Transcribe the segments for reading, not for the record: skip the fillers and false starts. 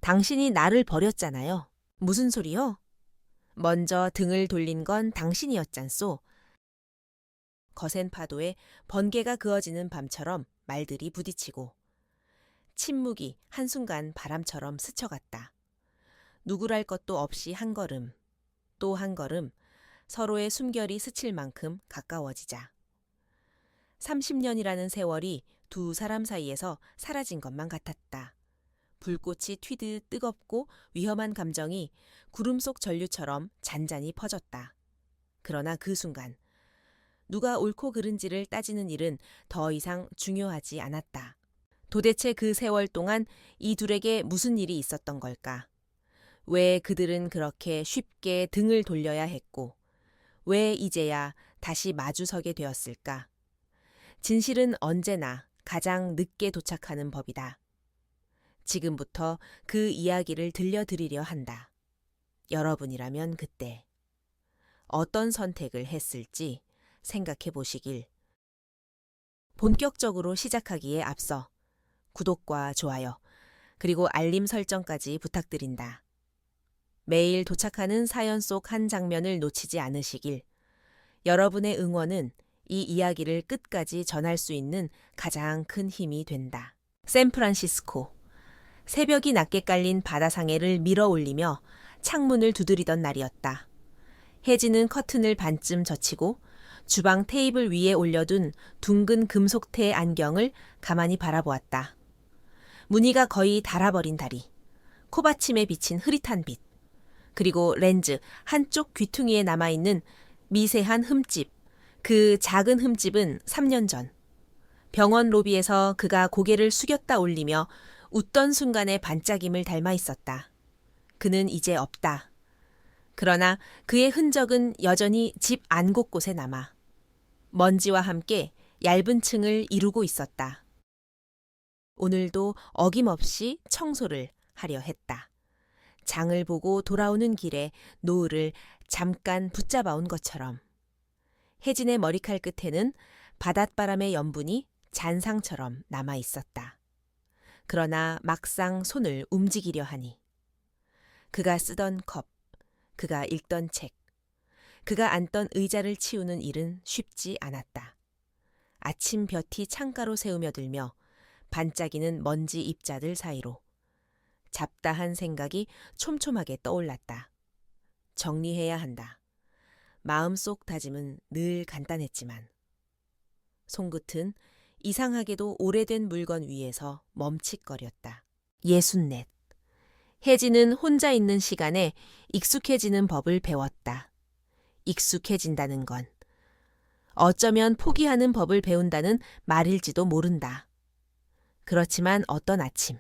당신이 나를 버렸잖아요. 무슨 소리요? 먼저 등을 돌린 건 당신이었잖소. 거센 파도에 번개가 그어지는 밤처럼 말들이 부딪히고 침묵이 한순간 바람처럼 스쳐갔다. 누구랄 것도 없이 한 걸음, 또 한 걸음 서로의 숨결이 스칠 만큼 가까워지자. 30년이라는 세월이 두 사람 사이에서 사라진 것만 같았다. 불꽃이 튀듯 뜨겁고 위험한 감정이 구름 속 전류처럼 잔잔히 퍼졌다. 그러나 그 순간 누가 옳고 그른지를 따지는 일은 더 이상 중요하지 않았다. 도대체 그 세월 동안 이 둘에게 무슨 일이 있었던 걸까? 왜 그들은 그렇게 쉽게 등을 돌려야 했고, 왜 이제야 다시 마주서게 되었을까? 진실은 언제나 가장 늦게 도착하는 법이다. 지금부터 그 이야기를 들려드리려 한다. 여러분이라면 그때 어떤 선택을 했을지 생각해 보시길. 본격적으로 시작하기에 앞서 구독과 좋아요, 그리고 알림 설정까지 부탁드린다. 매일 도착하는 사연 속 한 장면을 놓치지 않으시길. 여러분의 응원은 이 이야기를 끝까지 전할 수 있는 가장 큰 힘이 된다. 샌프란시스코. 새벽이 낮게 깔린 바다상해를 밀어 올리며 창문을 두드리던 날이었다. 혜진은 커튼을 반쯤 젖히고 주방 테이블 위에 올려둔 둥근 금속태 안경을 가만히 바라보았다. 무늬가 거의 닳아버린 다리, 코받침에 비친 흐릿한 빛, 그리고 렌즈 한쪽 귀퉁이에 남아있는 미세한 흠집. 그 작은 흠집은 3년 전 병원 로비에서 그가 고개를 숙였다 올리며 웃던 순간의 반짝임을 닮아 있었다. 그는 이제 없다. 그러나 그의 흔적은 여전히 집 안 곳곳에 남아 먼지와 함께 얇은 층을 이루고 있었다. 오늘도 어김없이 청소를 하려 했다. 장을 보고 돌아오는 길에 노을을 잠깐 붙잡아온 것처럼. 혜진의 머리칼 끝에는 바닷바람의 염분이 잔상처럼 남아 있었다. 그러나 막상 손을 움직이려 하니 그가 쓰던 컵, 그가 읽던 책, 그가 앉던 의자를 치우는 일은 쉽지 않았다. 아침 볕이 창가로 새우며 들며 반짝이는 먼지 입자들 사이로 잡다한 생각이 촘촘하게 떠올랐다. 정리해야 한다. 마음속 다짐은 늘 간단했지만 손끝은 이상하게도 오래된 물건 위에서 멈칫거렸다. 64. 혜진은 혼자 있는 시간에 익숙해지는 법을 배웠다. 익숙해진다는 건 어쩌면 포기하는 법을 배운다는 말일지도 모른다. 그렇지만 어떤 아침,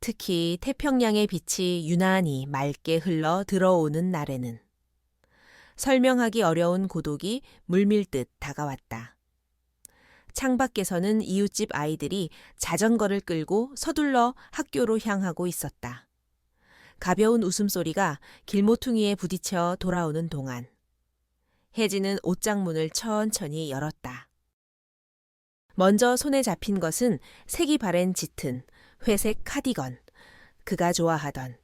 특히 태평양의 빛이 유난히 맑게 흘러 들어오는 날에는 설명하기 어려운 고독이 물밀듯 다가왔다. 창밖에서는 이웃집 아이들이 자전거를 끌고 서둘러 학교로 향하고 있었다. 가벼운 웃음소리가 길모퉁이에 부딪혀 돌아오는 동안 혜진은 옷장문을 천천히 열었다. 먼저 손에 잡힌 것은 색이 바랜 짙은 회색 카디건, 그가 좋아하던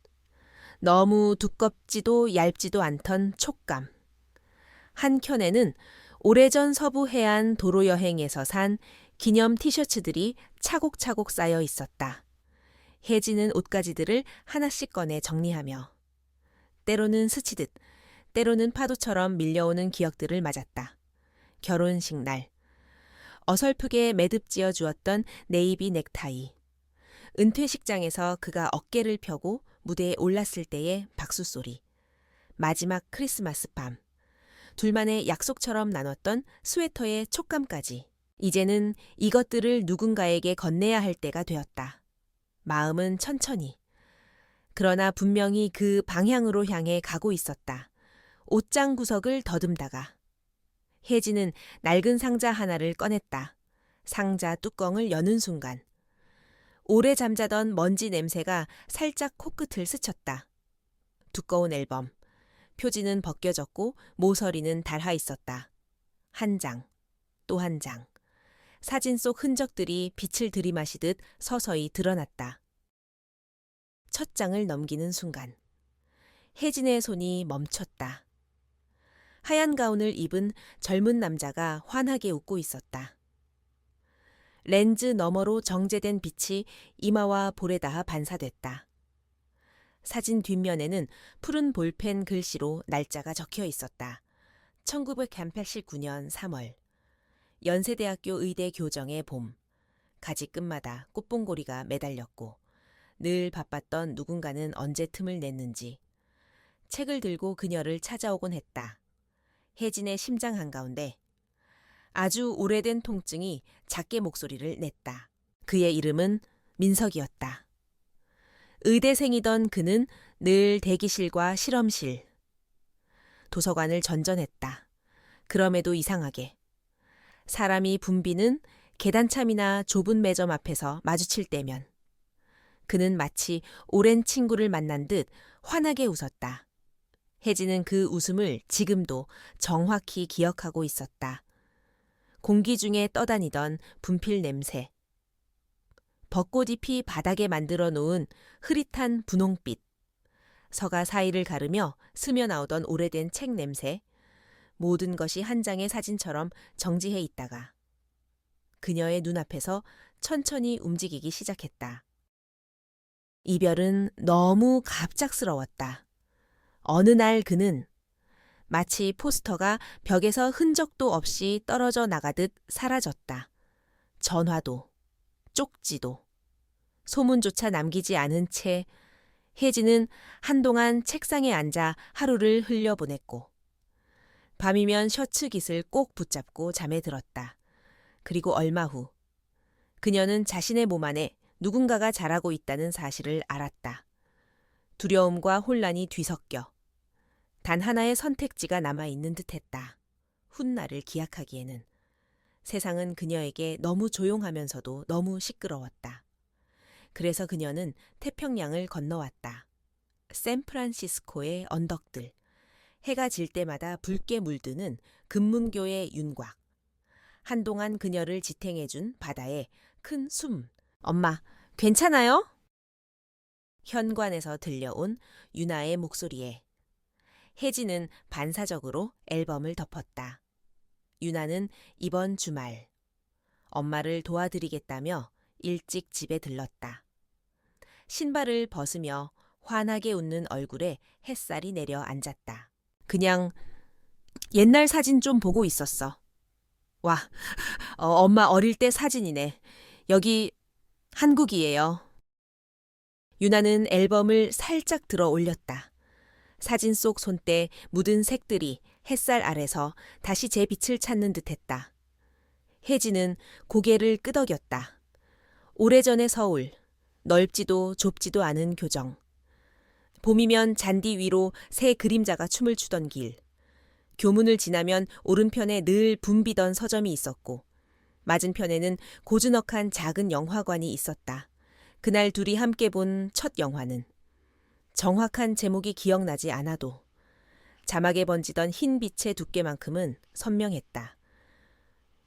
너무 두껍지도 얇지도 않던 촉감. 한 켠에는 오래전 서부 해안 도로 여행에서 산 기념 티셔츠들이 차곡차곡 쌓여 있었다. 혜진은 옷가지들을 하나씩 꺼내 정리하며 때로는 스치듯, 때로는 파도처럼 밀려오는 기억들을 맞았다. 결혼식 날, 어설프게 매듭지어 주었던 네이비 넥타이, 은퇴식장에서 그가 어깨를 펴고 무대에 올랐을 때의 박수소리, 마지막 크리스마스 밤, 둘만의 약속처럼 나눴던 스웨터의 촉감까지. 이제는 이것들을 누군가에게 건네야 할 때가 되었다. 마음은 천천히. 그러나 분명히 그 방향으로 향해 가고 있었다. 옷장 구석을 더듬다가 혜진은 낡은 상자 하나를 꺼냈다. 상자 뚜껑을 여는 순간 오래 잠자던 먼지 냄새가 살짝 코끝을 스쳤다. 두꺼운 앨범. 표지는 벗겨졌고 모서리는 닳아 있었다. 한 장, 또 한 장. 사진 속 흔적들이 빛을 들이마시듯 서서히 드러났다. 첫 장을 넘기는 순간 혜진의 손이 멈췄다. 하얀 가운을 입은 젊은 남자가 환하게 웃고 있었다. 렌즈 너머로 정제된 빛이 이마와 볼에 닿아 반사됐다. 사진 뒷면에는 푸른 볼펜 글씨로 날짜가 적혀 있었다. 1989년 3월. 연세대학교 의대 교정의 봄. 가지 끝마다 꽃봉고리가 매달렸고 늘 바빴던 누군가는 언제 틈을 냈는지 책을 들고 그녀를 찾아오곤 했다. 혜진의 심장 한가운데 아주 오래된 통증이 작게 목소리를 냈다. 그의 이름은 민석이었다. 의대생이던 그는 늘 대기실과 실험실, 도서관을 전전했다. 그럼에도 이상하게 사람이 붐비는 계단참이나 좁은 매점 앞에서 마주칠 때면 그는 마치 오랜 친구를 만난 듯 환하게 웃었다. 혜진은 그 웃음을 지금도 정확히 기억하고 있었다. 공기 중에 떠다니던 분필 냄새, 벚꽃잎이 바닥에 만들어 놓은 흐릿한 분홍빛, 서가 사이를 가르며 스며나오던 오래된 책 냄새, 모든 것이 한 장의 사진처럼 정지해 있다가 그녀의 눈앞에서 천천히 움직이기 시작했다. 이별은 너무 갑작스러웠다. 어느 날 그는 마치 포스터가 벽에서 흔적도 없이 떨어져 나가듯 사라졌다. 전화도, 쪽지도, 소문조차 남기지 않은 채 혜진은 한동안 책상에 앉아 하루를 흘려보냈고 밤이면 셔츠 깃을 꼭 붙잡고 잠에 들었다. 그리고 얼마 후 그녀는 자신의 몸 안에 누군가가 자라고 있다는 사실을 알았다. 두려움과 혼란이 뒤섞여 단 하나의 선택지가 남아있는 듯했다. 훗날을 기약하기에는. 세상은 그녀에게 너무 조용하면서도 너무 시끄러웠다. 그래서 그녀는 태평양을 건너왔다. 샌프란시스코의 언덕들, 해가 질 때마다 붉게 물드는 금문교의 윤곽, 한동안 그녀를 지탱해준 바다의 큰 숨. 엄마, 괜찮아요? 현관에서 들려온 유나의 목소리에 혜진은 반사적으로 앨범을 덮었다. 유나는 이번 주말 엄마를 도와드리겠다며 일찍 집에 들렀다. 신발을 벗으며 환하게 웃는 얼굴에 햇살이 내려 앉았다. 그냥 옛날 사진 좀 보고 있었어. 와, 엄마 어릴 때 사진이네. 여기 한국이에요. 유나는 앨범을 살짝 들어 올렸다. 사진 속 손때 묻은 색들이 햇살 아래서 다시 제 빛을 찾는 듯했다. 혜진은 고개를 끄덕였다. 오래전의 서울, 넓지도 좁지도 않은 교정. 봄이면 잔디 위로 새 그림자가 춤을 추던 길. 교문을 지나면 오른편에 늘 붐비던 서점이 있었고 맞은편에는 고즈넉한 작은 영화관이 있었다. 그날 둘이 함께 본 첫 영화는 정확한 제목이 기억나지 않아도 자막에 번지던 흰 빛의 두께만큼은 선명했다.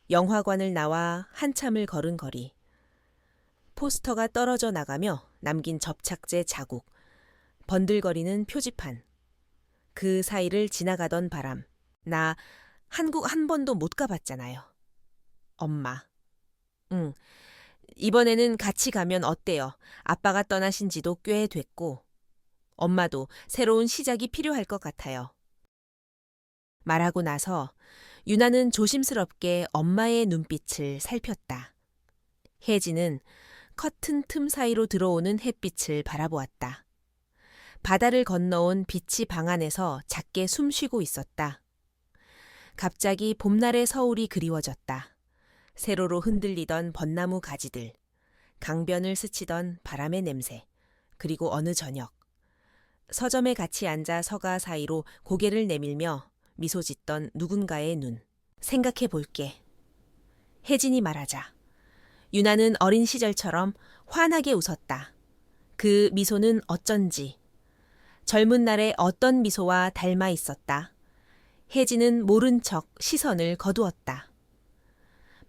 영화관을 나와 한참을 걸은 거리. 포스터가 떨어져 나가며 남긴 접착제 자국, 번들거리는 표지판. 그 사이를 지나가던 바람. 나 한국 한 번도 못 가봤잖아요. 엄마. 응. 이번에는 같이 가면 어때요? 아빠가 떠나신 지도 꽤 됐고 엄마도 새로운 시작이 필요할 것 같아요. 말하고 나서 유나는 조심스럽게 엄마의 눈빛을 살폈다. 혜진은 커튼 틈 사이로 들어오는 햇빛을 바라보았다. 바다를 건너온 빛이 방 안에서 작게 숨쉬고 있었다. 갑자기 봄날의 서울이 그리워졌다. 세로로 흔들리던 벚나무 가지들, 강변을 스치던 바람의 냄새, 그리고 어느 저녁 서점에 같이 앉아 서가 사이로 고개를 내밀며 미소 짓던 누군가의 눈. 생각해 볼게. 혜진이 말하자 유나는 어린 시절처럼 환하게 웃었다. 그 미소는 어쩐지 젊은 날의 어떤 미소와 닮아 있었다. 혜진은 모른 척 시선을 거두었다.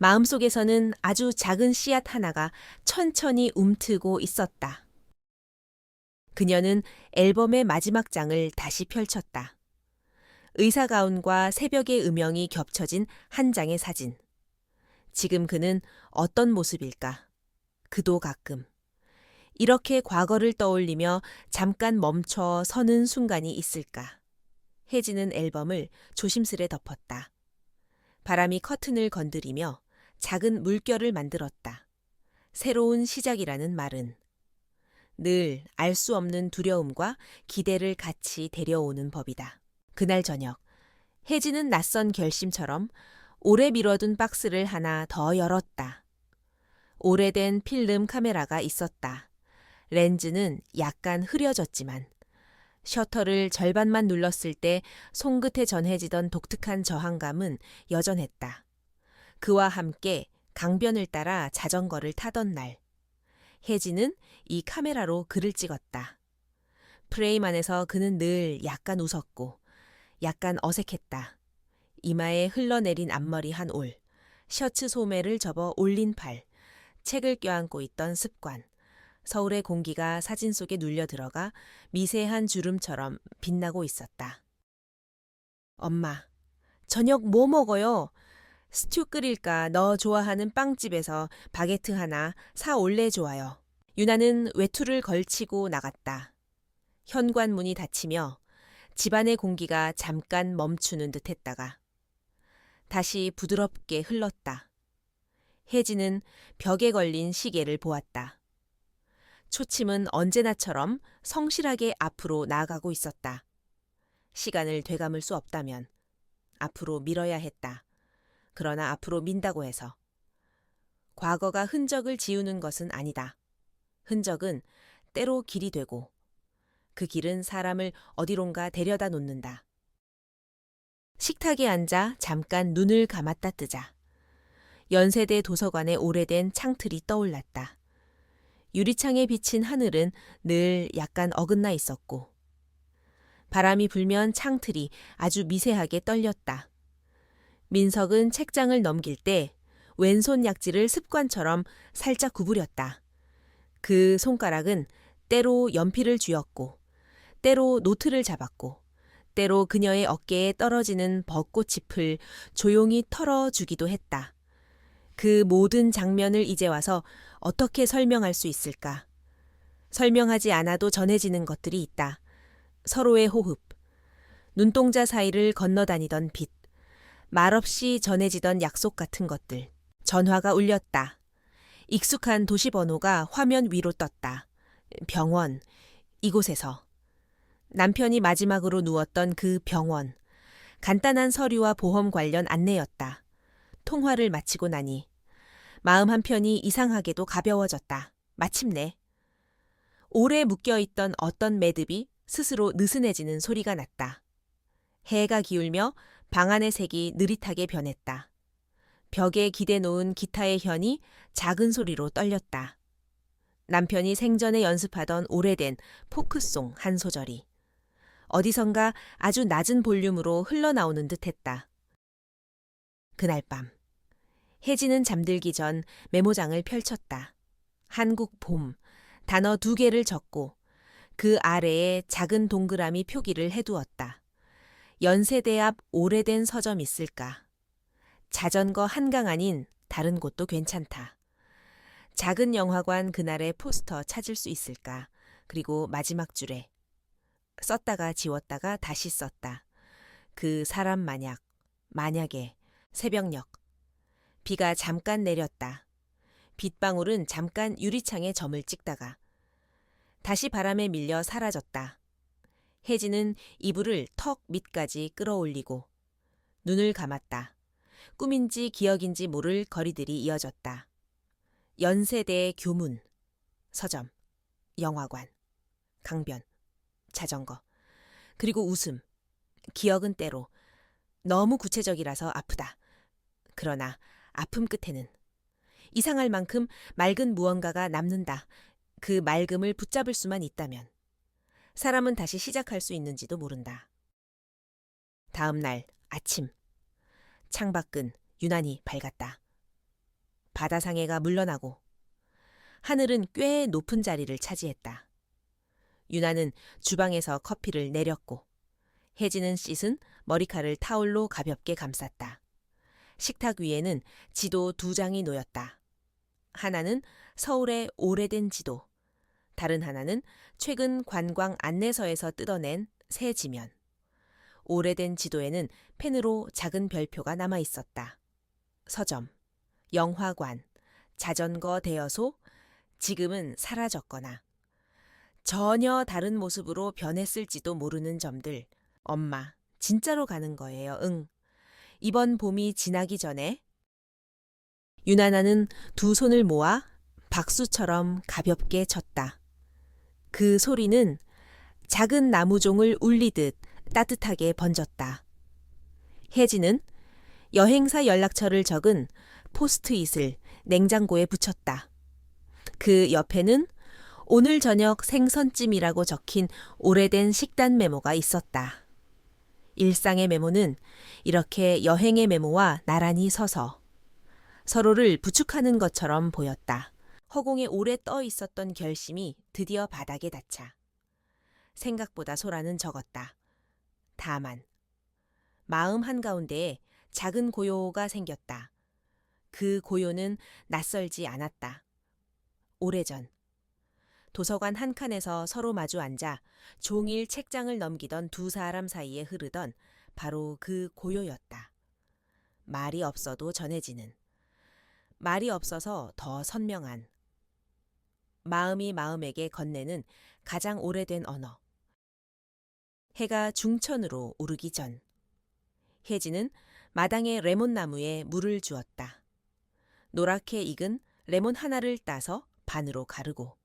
마음속에서는 아주 작은 씨앗 하나가 천천히 움트고 있었다. 그녀는 앨범의 마지막 장을 다시 펼쳤다. 의사 가운과 새벽의 음영이 겹쳐진 한 장의 사진. 지금 그는 어떤 모습일까? 그도 가끔. 이렇게 과거를 떠올리며 잠깐 멈춰 서는 순간이 있을까? 혜진은 앨범을 조심스레 덮었다. 바람이 커튼을 건드리며 작은 물결을 만들었다. 새로운 시작이라는 말은 늘 알 수 없는 두려움과 기대를 같이 데려오는 법이다. 그날 저녁, 혜진은 낯선 결심처럼 오래 미뤄둔 박스를 하나 더 열었다. 오래된 필름 카메라가 있었다. 렌즈는 약간 흐려졌지만 셔터를 절반만 눌렀을 때 손끝에 전해지던 독특한 저항감은 여전했다. 그와 함께 강변을 따라 자전거를 타던 날, 혜진은 이 카메라로 글을 찍었다. 프레임 안에서 그는 늘 약간 웃었고 약간 어색했다. 이마에 흘러내린 앞머리 한 올, 셔츠 소매를 접어 올린 팔, 책을 껴안고 있던 습관, 서울의 공기가 사진 속에 눌려 들어가 미세한 주름처럼 빛나고 있었다. 엄마, 저녁 뭐 먹어요? 스튜 끓일까 너 좋아하는 빵집에서 바게트 하나 사 올래 좋아요. 유나는 외투를 걸치고 나갔다. 현관문이 닫히며 집안의 공기가 잠깐 멈추는 듯 했다가 다시 부드럽게 흘렀다. 혜진은 벽에 걸린 시계를 보았다. 초침은 언제나처럼 성실하게 앞으로 나아가고 있었다. 시간을 되감을 수 없다면 앞으로 밀어야 했다. 그러나 앞으로 민다고 해서 과거가 흔적을 지우는 것은 아니다. 흔적은 때로 길이 되고 그 길은 사람을 어디론가 데려다 놓는다. 식탁에 앉아 잠깐 눈을 감았다 뜨자 연세대 도서관의 오래된 창틀이 떠올랐다. 유리창에 비친 하늘은 늘 약간 어긋나 있었고 바람이 불면 창틀이 아주 미세하게 떨렸다. 민석은 책장을 넘길 때 왼손 약지를 습관처럼 살짝 구부렸다. 그 손가락은 때로 연필을 쥐었고 때로 노트를 잡았고 때로 그녀의 어깨에 떨어지는 벚꽃잎을 조용히 털어주기도 했다. 그 모든 장면을 이제 와서 어떻게 설명할 수 있을까? 설명하지 않아도 전해지는 것들이 있다. 서로의 호흡, 눈동자 사이를 건너다니던 빛, 말없이 전해지던 약속 같은 것들. 전화가 울렸다. 익숙한 도시 번호가 화면 위로 떴다. 병원, 이곳에서. 남편이 마지막으로 누웠던 그 병원. 간단한 서류와 보험 관련 안내였다. 통화를 마치고 나니 마음 한편이 이상하게도 가벼워졌다. 마침내. 오래 묶여있던 어떤 매듭이 스스로 느슨해지는 소리가 났다. 해가 기울며 방 안의 색이 느릿하게 변했다. 벽에 기대 놓은 기타의 현이 작은 소리로 떨렸다. 남편이 생전에 연습하던 오래된 포크송 한 소절이 어디선가 아주 낮은 볼륨으로 흘러나오는 듯했다. 그날 밤 혜진은 잠들기 전 메모장을 펼쳤다. 한국 봄, 단어 2개를 적고 그 아래에 작은 동그라미 표기를 해두었다. 연세대 앞 오래된 서점 있을까? 자전거 한강 아닌 다른 곳도 괜찮다. 작은 영화관 그날의 포스터 찾을 수 있을까? 그리고 마지막 줄에 썼다가 지웠다가 다시 썼다. 그 사람 만약에 새벽녘. 비가 잠깐 내렸다. 빗방울은 잠깐 유리창에 점을 찍다가 다시 바람에 밀려 사라졌다. 혜진은 이불을 턱 밑까지 끌어올리고 눈을 감았다. 꿈인지 기억인지 모를 거리들이 이어졌다. 연세대의 교문, 서점, 영화관, 강변, 자전거, 그리고 웃음. 기억은 때로 너무 구체적이라서 아프다. 그러나 아픔 끝에는 이상할 만큼 맑은 무언가가 남는다. 그 맑음을 붙잡을 수만 있다면 사람은 다시 시작할 수 있는지도 모른다. 다음 날 아침. 창밖은 유난히 밝았다. 바다상해가 물러나고 하늘은 꽤 높은 자리를 차지했다. 유나는 주방에서 커피를 내렸고 혜진은 씻은 머리칼을 타올로 가볍게 감쌌다. 식탁 위에는 지도 2장이 놓였다. 하나는 서울의 오래된 지도, 다른 하나는 최근 관광 안내서에서 뜯어낸 새 지면. 오래된 지도에는 펜으로 작은 별표가 남아 있었다. 서점, 영화관, 자전거 대여소, 지금은 사라졌거나 전혀 다른 모습으로 변했을지도 모르는 점들. 엄마, 진짜로 가는 거예요, 응. 이번 봄이 지나기 전에. 유나나는 2 손을 모아 박수처럼 가볍게 쳤다. 그 소리는 작은 나무종을 울리듯 따뜻하게 번졌다. 혜진은 여행사 연락처를 적은 포스트잇을 냉장고에 붙였다. 그 옆에는 오늘 저녁 생선찜이라고 적힌 오래된 식단 메모가 있었다. 일상의 메모는 이렇게 여행의 메모와 나란히 서서 서로를 부축하는 것처럼 보였다. 허공에 오래 떠 있었던 결심이 드디어 바닥에 닿자 생각보다 소라는 적었다. 다만 마음 한가운데에 작은 고요가 생겼다. 그 고요는 낯설지 않았다. 오래전 도서관 한 칸에서 서로 마주 앉아 종일 책장을 넘기던 2 사람 사이에 흐르던 바로 그 고요였다. 말이 없어도 전해지는, 말이 없어서 더 선명한, 마음이 마음에게 건네는 가장 오래된 언어. 해가 중천으로 오르기 전 혜진은 마당의 레몬나무에 물을 주었다. 노랗게 익은 레몬 하나를 따서 반으로 가르고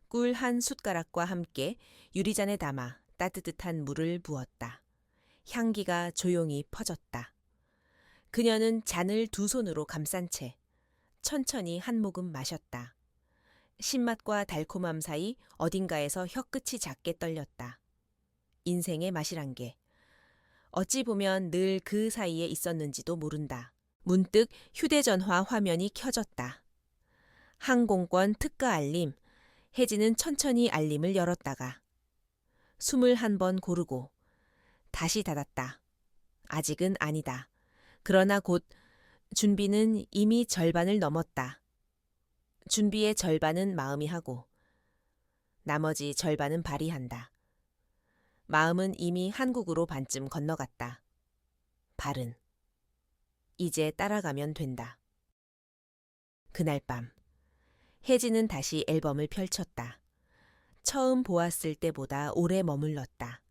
꿀 한 숟가락과 함께 유리잔에 담아 따뜻한 물을 부었다. 향기가 조용히 퍼졌다. 그녀는 잔을 2 손으로 감싼 채 천천히 한 모금 마셨다. 신맛과 달콤함 사이 어딘가에서 혀끝이 작게 떨렸다. 인생의 맛이란 게 어찌 보면 늘 그 사이에 있었는지도 모른다. 문득 휴대전화 화면이 켜졌다. 항공권 특가 알림. 혜진은 천천히 알림을 열었다가 숨을 한 번 고르고 다시 닫았다. 아직은 아니다. 그러나 곧 준비는 이미 절반을 넘었다. 준비의 절반은 마음이 하고 나머지 절반은 발이 한다. 마음은 이미 한국으로 반쯤 건너갔다. 발은 이제 따라가면 된다. 그날 밤 혜진은 다시 앨범을 펼쳤다. 처음 보았을 때보다 오래 머물렀다.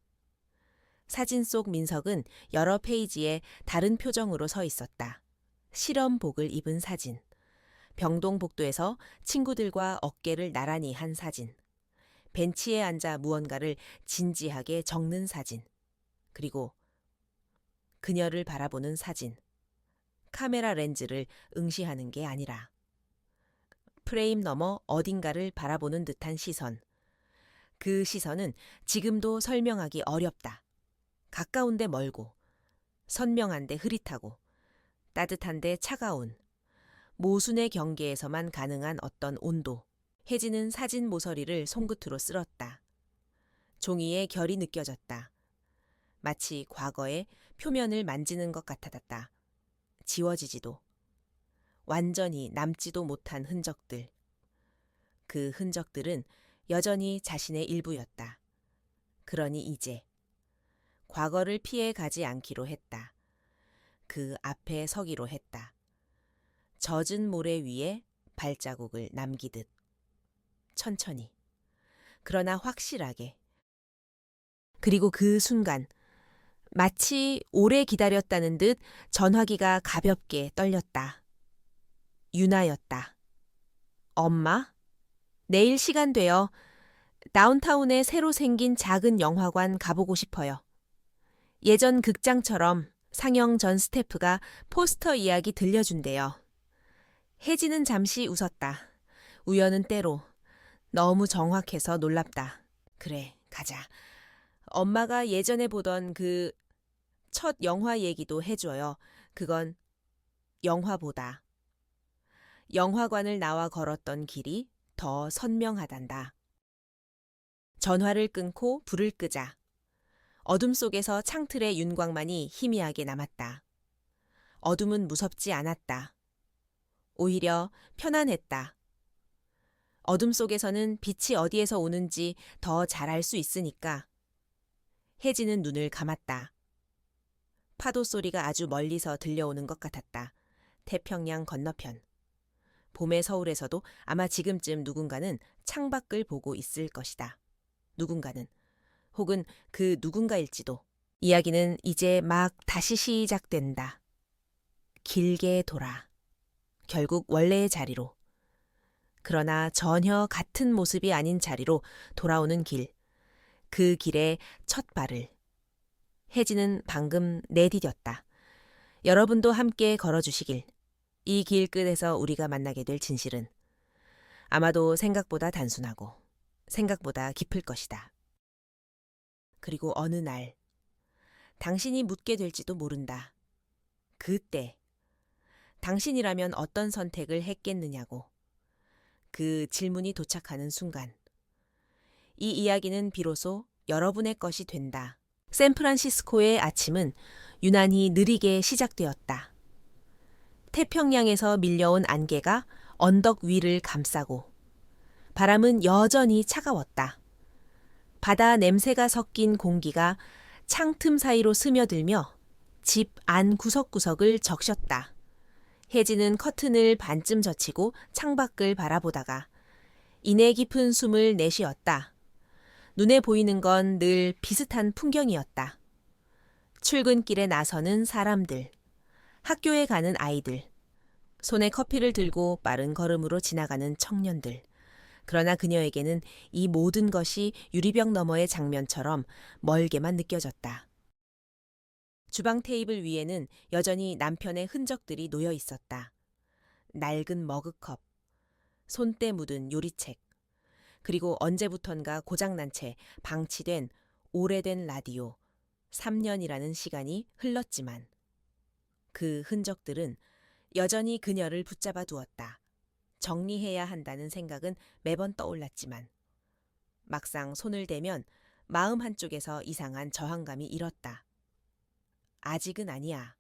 사진 속 민석은 여러 페이지에 다른 표정으로 서 있었다. 실험복을 입은 사진, 병동복도에서 친구들과 어깨를 나란히 한 사진, 벤치에 앉아 무언가를 진지하게 적는 사진, 그리고 그녀를 바라보는 사진. 카메라 렌즈를 응시하는 게 아니라 프레임 너머 어딘가를 바라보는 듯한 시선. 그 시선은 지금도 설명하기 어렵다. 가까운데 멀고, 선명한데 흐릿하고, 따뜻한데 차가운, 모순의 경계에서만 가능한 어떤 온도. 혜진은 사진 모서리를 손끝으로 쓸었다. 종이에 결이 느껴졌다. 마치 과거의 표면을 만지는 것 같았다. 지워지지도, 완전히 남지도 못한 흔적들. 그 흔적들은 여전히 자신의 일부였다. 그러니 이제 과거를 피해 가지 않기로 했다. 그 앞에 서기로 했다. 젖은 모래 위에 발자국을 남기듯. 천천히. 그러나 확실하게. 그리고 그 순간 마치 오래 기다렸다는 듯 전화기가 가볍게 떨렸다. 유나였다. 엄마? 내일 시간 돼요. 다운타운에 새로 생긴 작은 영화관 가보고 싶어요. 예전 극장처럼 상영 전 스태프가 포스터 이야기 들려준대요. 혜진은 잠시 웃었다. 우연은 때로 너무 정확해서 놀랍다. 그래, 가자. 엄마가 예전에 보던 그 첫 영화 얘기도 해줘요. 그건 영화보다. 영화관을 나와 걸었던 길이 더 선명하단다. 전화를 끊고 불을 끄자. 어둠 속에서 창틀의 윤광만이 희미하게 남았다. 어둠은 무섭지 않았다. 오히려 편안했다. 어둠 속에서는 빛이 어디에서 오는지 더 잘 알 수 있으니까. 혜진은 눈을 감았다. 파도 소리가 아주 멀리서 들려오는 것 같았다. 태평양 건너편. 봄의 서울에서도 아마 지금쯤 누군가는 창밖을 보고 있을 것이다. 누군가는. 혹은 그 누군가일지도. 이야기는 이제 막 다시 시작된다. 길게 돌아. 결국 원래의 자리로. 그러나 전혀 같은 모습이 아닌 자리로 돌아오는 길. 그 길의 첫 발을. 혜진은 방금 내디뎠다. 여러분도 함께 걸어주시길. 이 길 끝에서 우리가 만나게 될 진실은 아마도 생각보다 단순하고 생각보다 깊을 것이다. 그리고 어느 날 당신이 묻게 될지도 모른다. 그때 당신이라면 어떤 선택을 했겠느냐고. 그 질문이 도착하는 순간 이 이야기는 비로소 여러분의 것이 된다. 샌프란시스코의 아침은 유난히 느리게 시작되었다. 태평양에서 밀려온 안개가 언덕 위를 감싸고 바람은 여전히 차가웠다. 바다 냄새가 섞인 공기가 창틈 사이로 스며들며 집 안 구석구석을 적셨다. 혜진은 커튼을 반쯤 젖히고 창밖을 바라보다가 이내 깊은 숨을 내쉬었다. 눈에 보이는 건 늘 비슷한 풍경이었다. 출근길에 나서는 사람들, 학교에 가는 아이들, 손에 커피를 들고 빠른 걸음으로 지나가는 청년들. 그러나 그녀에게는 이 모든 것이 유리병 너머의 장면처럼 멀게만 느껴졌다. 주방 테이블 위에는 여전히 남편의 흔적들이 놓여 있었다. 낡은 머그컵, 손때 묻은 요리책, 그리고 언제부턴가 고장난 채 방치된 오래된 라디오, 3년이라는 시간이 흘렀지만 그 흔적들은 여전히 그녀를 붙잡아 두었다. 정리해야 한다는 생각은 매번 떠올랐지만 막상 손을 대면 마음 한쪽에서 이상한 저항감이 일었다. 아직은 아니야.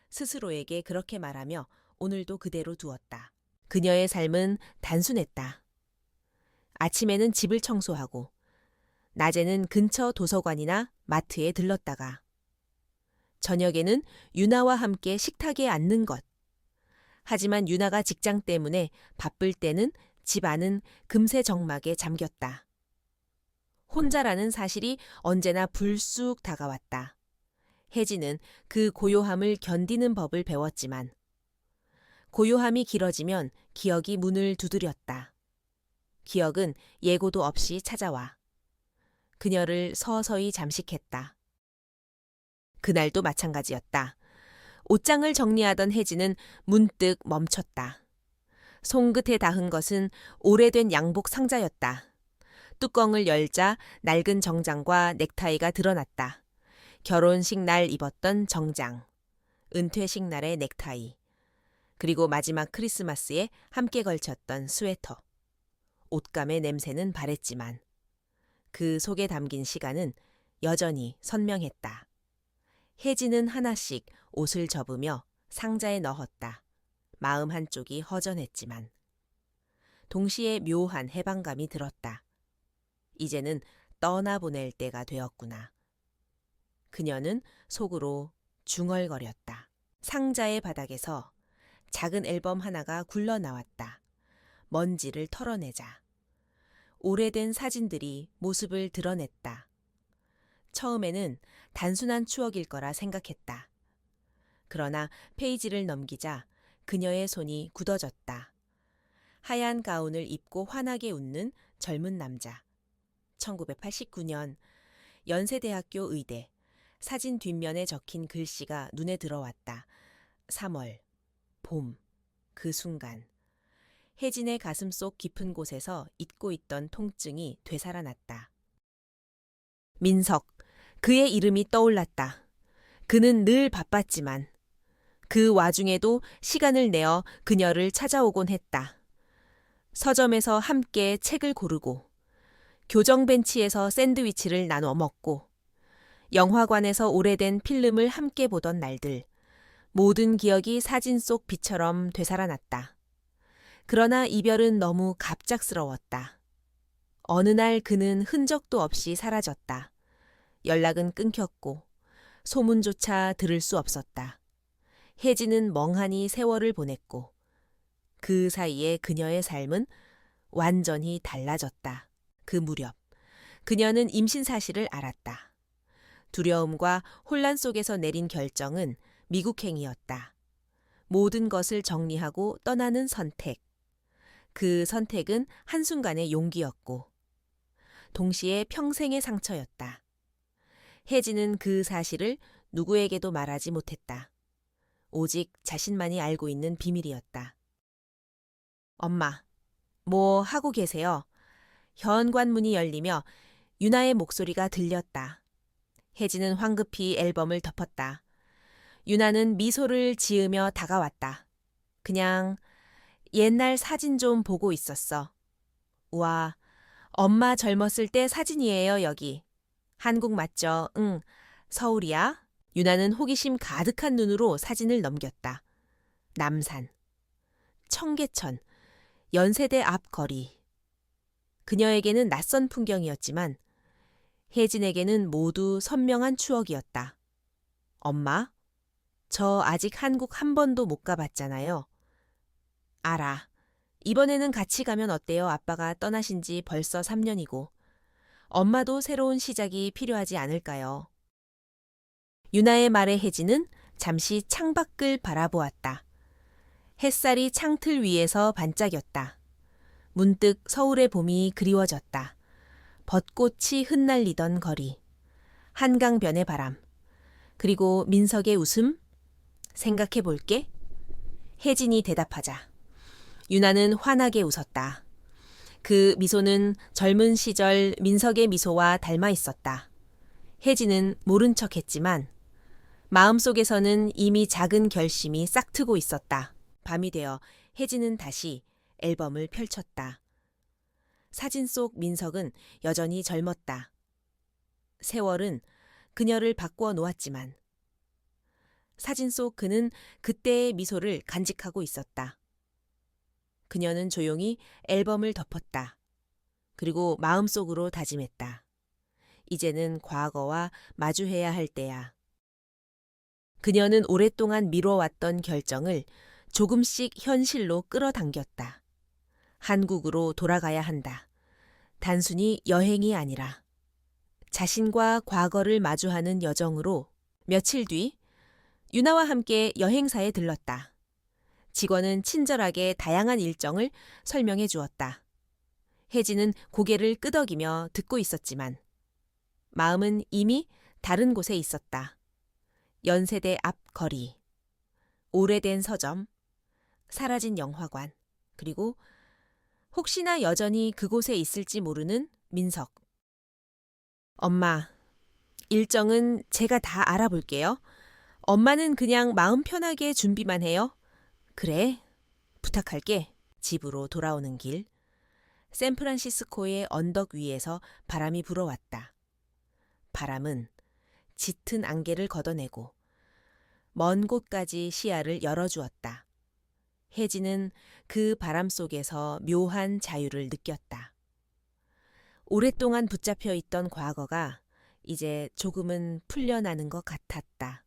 스스로에게 그렇게 말하며 오늘도 그대로 두었다. 그녀의 삶은 단순했다. 아침에는 집을 청소하고 낮에는 근처 도서관이나 마트에 들렀다가 저녁에는 유나와 함께 식탁에 앉는 것. 하지만 유나가 직장 때문에 바쁠 때는 집 안은 금세 정막에 잠겼다. 혼자라는 사실이 언제나 불쑥 다가왔다. 혜진은 그 고요함을 견디는 법을 배웠지만 고요함이 길어지면 기억이 문을 두드렸다. 기억은 예고도 없이 찾아와. 그녀를 서서히 잠식했다. 그날도 마찬가지였다. 옷장을 정리하던 혜진은 문득 멈췄다. 손끝에 닿은 것은 오래된 양복 상자였다. 뚜껑을 열자 낡은 정장과 넥타이가 드러났다. 결혼식 날 입었던 정장, 은퇴식 날의 넥타이, 그리고 마지막 크리스마스에 함께 걸쳤던 스웨터. 옷감의 냄새는 바랬지만 그 속에 담긴 시간은 여전히 선명했다. 혜진은 하나씩 옷을 접으며 상자에 넣었다. 마음 한쪽이 허전했지만 동시에 묘한 해방감이 들었다. 이제는 떠나보낼 때가 되었구나. 그녀는 속으로 중얼거렸다. 상자의 바닥에서 작은 앨범 하나가 굴러나왔다. 먼지를 털어내자. 오래된 사진들이 모습을 드러냈다. 처음에는 단순한 추억일 거라 생각했다. 그러나 페이지를 넘기자 그녀의 손이 굳어졌다. 하얀 가운을 입고 환하게 웃는 젊은 남자. 1989년 연세대학교 의대. 사진 뒷면에 적힌 글씨가 눈에 들어왔다. 3월, 봄, 그 순간. 혜진의 가슴속 깊은 곳에서 잊고 있던 통증이 되살아났다. 민석, 그의 이름이 떠올랐다. 그는 늘 바빴지만 그 와중에도 시간을 내어 그녀를 찾아오곤 했다. 서점에서 함께 책을 고르고 교정 벤치에서 샌드위치를 나눠 먹고 영화관에서 오래된 필름을 함께 보던 날들, 모든 기억이 사진 속 빛처럼 되살아났다. 그러나 이별은 너무 갑작스러웠다. 어느 날 그는 흔적도 없이 사라졌다. 연락은 끊겼고 소문조차 들을 수 없었다. 혜진은 멍하니 세월을 보냈고 그 사이에 그녀의 삶은 완전히 달라졌다. 그 무렵 그녀는 임신 사실을 알았다. 두려움과 혼란 속에서 내린 결정은 미국행이었다. 모든 것을 정리하고 떠나는 선택. 그 선택은 한순간의 용기였고 동시에 평생의 상처였다. 혜진은 그 사실을 누구에게도 말하지 못했다. 오직 자신만이 알고 있는 비밀이었다. 엄마, 뭐 하고 계세요? 현관문이 열리며 유나의 목소리가 들렸다. 혜진은 황급히 앨범을 덮었다. 유나는 미소를 지으며 다가왔다. 그냥 옛날 사진 좀 보고 있었어. 우와, 엄마 젊었을 때 사진이에요, 여기. 한국 맞죠? 응. 서울이야? 유나는 호기심 가득한 눈으로 사진을 넘겼다. 남산, 청계천, 연세대 앞 거리. 그녀에게는 낯선 풍경이었지만 혜진에게는 모두 선명한 추억이었다. 엄마, 저 아직 한국 한 번도 못 가봤잖아요. 알아. 이번에는 같이 가면 어때요? 아빠가 떠나신 지 벌써 3년이고. 엄마도 새로운 시작이 필요하지 않을까요? 유나의 말에 혜진은 잠시 창밖을 바라보았다. 햇살이 창틀 위에서 반짝였다. 문득 서울의 봄이 그리워졌다. 벚꽃이 흩날리던 거리, 한강변의 바람, 그리고 민석의 웃음? 생각해 볼게. 혜진이 대답하자 유나는 환하게 웃었다. 그 미소는 젊은 시절 민석의 미소와 닮아 있었다. 혜진은 모른 척했지만 마음속에서는 이미 작은 결심이 싹트고 있었다. 밤이 되어 혜진은 다시 앨범을 펼쳤다. 사진 속 민석은 여전히 젊었다. 세월은 그녀를 바꾸어 놓았지만 사진 속 그는 그때의 미소를 간직하고 있었다. 그녀는 조용히 앨범을 덮었다. 그리고 마음속으로 다짐했다. 이제는 과거와 마주해야 할 때야. 그녀는 오랫동안 미뤄왔던 결정을 조금씩 현실로 끌어당겼다. 한국으로 돌아가야 한다. 단순히 여행이 아니라 자신과 과거를 마주하는 여정으로. 며칠 뒤 유나와 함께 여행사에 들렀다. 직원은 친절하게 다양한 일정을 설명해 주었다. 혜진은 고개를 끄덕이며 듣고 있었지만 마음은 이미 다른 곳에 있었다. 연세대 앞 거리, 오래된 서점, 사라진 영화관, 그리고 혹시나 여전히 그곳에 있을지 모르는 민석. 엄마, 일정은 제가 다 알아볼게요. 엄마는 그냥 마음 편하게 준비만 해요. 그래, 부탁할게. 집으로 돌아오는 길. 샌프란시스코의 언덕 위에서 바람이 불어왔다. 바람은 짙은 안개를 걷어내고 먼 곳까지 시야를 열어주었다. 혜진은 그 바람 속에서 묘한 자유를 느꼈다. 오랫동안 붙잡혀 있던 과거가 이제 조금은 풀려나는 것 같았다.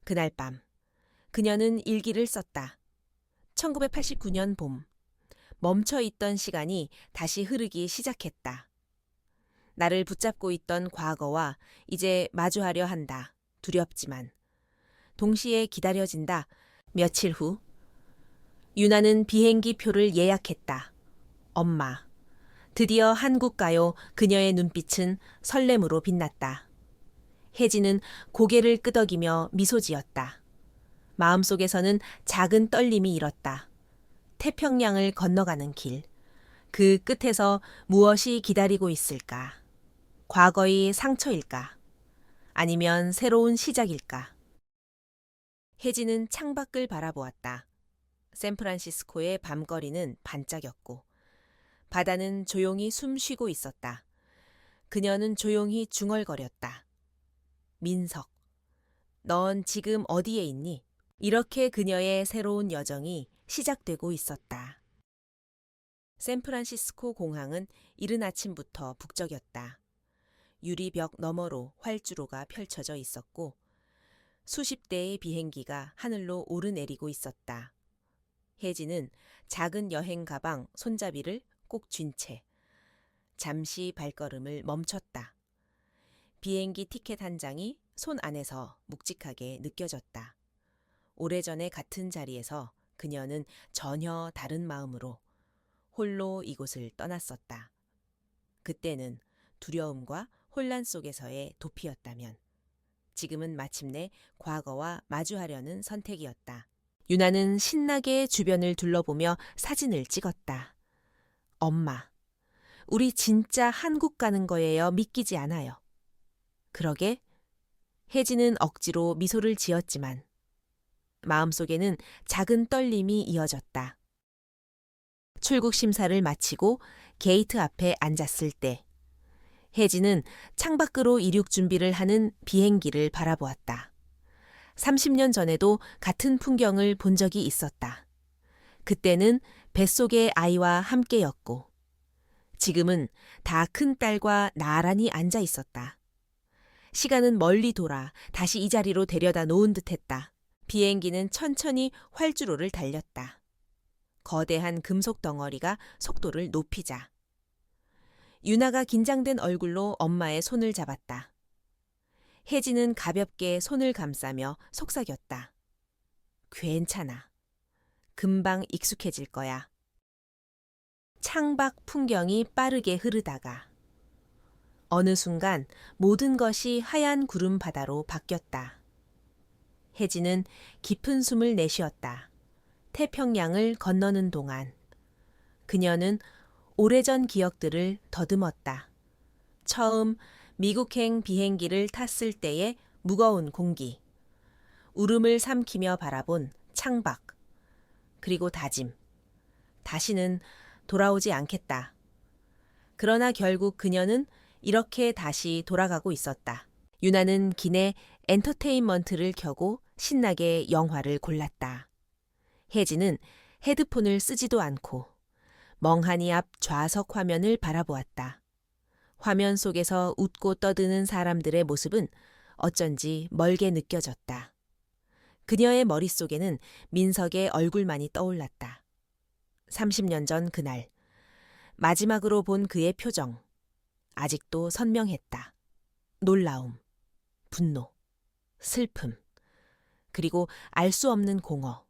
그날 밤, 그녀는 일기를 썼다. 1989년 봄, 멈춰 있던 시간이 다시 흐르기 시작했다. 나를 붙잡고 있던 과거와 이제 마주하려 한다. 두렵지만. 동시에 기다려진다. 며칠 후, 유나는 비행기 표를 예약했다. 엄마. 드디어 한국 가요. 그녀의 눈빛은 설렘으로 빛났다. 혜진은 고개를 끄덕이며 미소 지었다. 마음속에서는 작은 떨림이 일었다. 태평양을 건너가는 길. 그 끝에서 무엇이 기다리고 있을까? 과거의 상처일까? 아니면 새로운 시작일까? 혜진은 창밖을 바라보았다. 샌프란시스코의 밤거리는 반짝였고 바다는 조용히 숨 쉬고 있었다. 그녀는 조용히 중얼거렸다. 민석, 넌 지금 어디에 있니? 이렇게 그녀의 새로운 여정이 시작되고 있었다. 샌프란시스코 공항은 이른 아침부터 북적였다. 유리벽 너머로 활주로가 펼쳐져 있었고 수십 대의 비행기가 하늘로 오르내리고 있었다. 혜진은 작은 여행 가방 손잡이를 꼭 쥔 채 잠시 발걸음을 멈췄다. 비행기 티켓 한 장이 손 안에서 묵직하게 느껴졌다. 오래전에 같은 자리에서 그녀는 전혀 다른 마음으로 홀로 이곳을 떠났었다. 그때는 두려움과 혼란 속에서의 도피였다면 지금은 마침내 과거와 마주하려는 선택이었다. 유나는 신나게 주변을 둘러보며 사진을 찍었다. 엄마, 우리 진짜 한국 가는 거예요. 믿기지 않아요. 그러게? 혜진은 억지로 미소를 지었지만 마음속에는 작은 떨림이 이어졌다. 출국 심사를 마치고 게이트 앞에 앉았을 때 혜진은 창밖으로 이륙 준비를 하는 비행기를 바라보았다. 30년 전에도 같은 풍경을 본 적이 있었다. 그때는 뱃속의 아이와 함께였고 지금은 다 큰 딸과 나란히 앉아 있었다. 시간은 멀리 돌아 다시 이 자리로 데려다 놓은 듯했다. 비행기는 천천히 활주로를 달렸다. 거대한 금속 덩어리가 속도를 높이자 유나가 긴장된 얼굴로 엄마의 손을 잡았다. 혜진은 가볍게 손을 감싸며 속삭였다. 괜찮아. 금방 익숙해질 거야. 창밖 풍경이 빠르게 흐르다가 어느 순간 모든 것이 하얀 구름 바다로 바뀌었다. 혜진은 깊은 숨을 내쉬었다. 태평양을 건너는 동안 그녀는 오래전 기억들을 더듬었다. 처음 미국행 비행기를 탔을 때의 무거운 공기, 울음을 삼키며 바라본 창밖, 그리고 다짐. 다시는 돌아오지 않겠다. 그러나 결국 그녀는 이렇게 다시 돌아가고 있었다. 유나는 기내 엔터테인먼트를 켜고 신나게 영화를 골랐다. 혜진은 헤드폰을 쓰지도 않고 멍하니 앞 좌석 화면을 바라보았다. 화면 속에서 웃고 떠드는 사람들의 모습은 어쩐지 멀게 느껴졌다. 그녀의 머릿속에는 민석의 얼굴만이 떠올랐다. 30년 전 그날, 마지막으로 본 그의 표정, 아직도 선명했다. 놀라움, 분노, 슬픔, 그리고 알 수 없는 공허.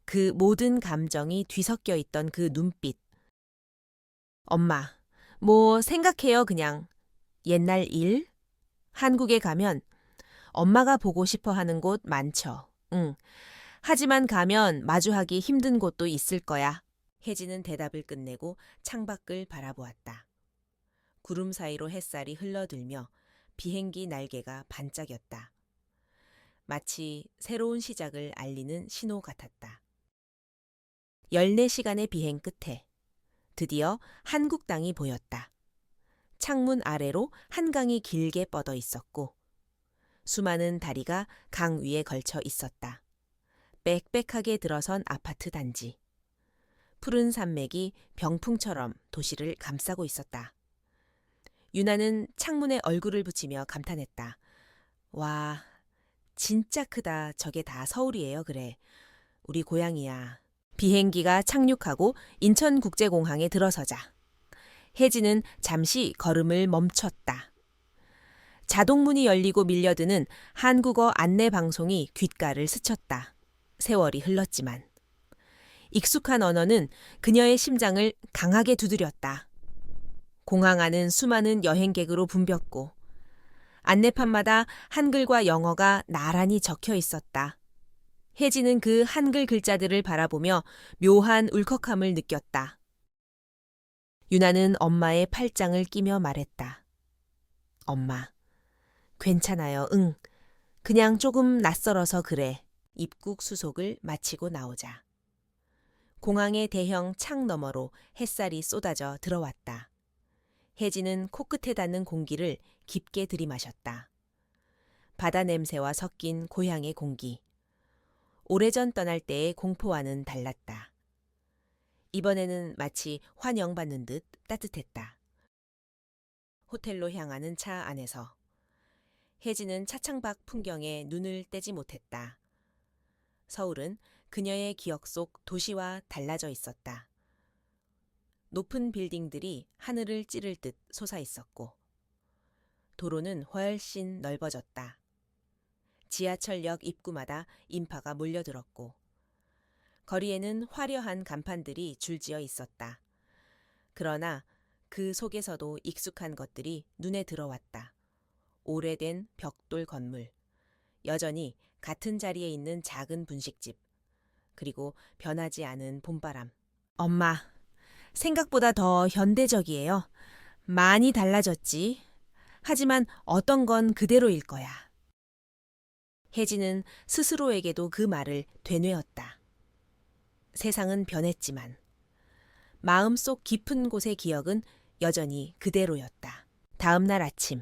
그 모든 감정이 뒤섞여 있던 그 눈빛. 엄마, 뭐 생각해요 그냥. 옛날 일? 한국에 가면 엄마가 보고 싶어 하는 곳 많죠. 응. 하지만 가면 마주하기 힘든 곳도 있을 거야. 혜진은 대답을 끝내고 창밖을 바라보았다. 구름 사이로 햇살이 흘러들며 비행기 날개가 반짝였다. 마치 새로운 시작을 알리는 신호 같았다. 14시간의 비행 끝에 드디어 한국 땅이 보였다. 창문 아래로 한강이 길게 뻗어 있었고 수많은 다리가 강 위에 걸쳐 있었다. 빽빽하게 들어선 아파트 단지. 푸른 산맥이 병풍처럼 도시를 감싸고 있었다. 유나는 창문에 얼굴을 붙이며 감탄했다. 와, 진짜 크다. 저게 다 서울이에요, 그래. 우리 고향이야. 비행기가 착륙하고 인천국제공항에 들어서자 혜진은 잠시 걸음을 멈췄다. 자동문이 열리고 밀려드는 한국어 안내 방송이 귓가를 스쳤다. 세월이 흘렀지만 익숙한 언어는 그녀의 심장을 강하게 두드렸다. 공항 안은 수많은 여행객으로 붐볐고 안내판마다 한글과 영어가 나란히 적혀 있었다. 혜진은 그 한글 글자들을 바라보며 묘한 울컥함을 느꼈다. 유나는 엄마의 팔짱을 끼며 말했다. 엄마, 괜찮아요. 응. 그냥 조금 낯설어서 그래. 입국 수속을 마치고 나오자. 공항의 대형 창 너머로 햇살이 쏟아져 들어왔다. 혜진은 코끝에 닿는 공기를 깊게 들이마셨다. 바다 냄새와 섞인 고향의 공기. 오래전 떠날 때의 공포와는 달랐다. 이번에는 마치 환영받는 듯 따뜻했다. 호텔로 향하는 차 안에서 혜진은 차창 밖 풍경에 눈을 떼지 못했다. 서울은 그녀의 기억 속 도시와 달라져 있었다. 높은 빌딩들이 하늘을 찌를 듯 솟아 있었고 도로는 훨씬 넓어졌다. 지하철역 입구마다 인파가 몰려들었고 거리에는 화려한 간판들이 줄지어 있었다. 그러나 그 속에서도 익숙한 것들이 눈에 들어왔다. 오래된 벽돌 건물, 여전히 같은 자리에 있는 작은 분식집, 그리고 변하지 않은 봄바람. 엄마, 생각보다 더 현대적이에요. 많이 달라졌지. 하지만 어떤 건 그대로일 거야. 혜진은 스스로에게도 그 말을 되뇌었다. 세상은 변했지만 마음속 깊은 곳의 기억은 여전히 그대로였다. 다음 날 아침,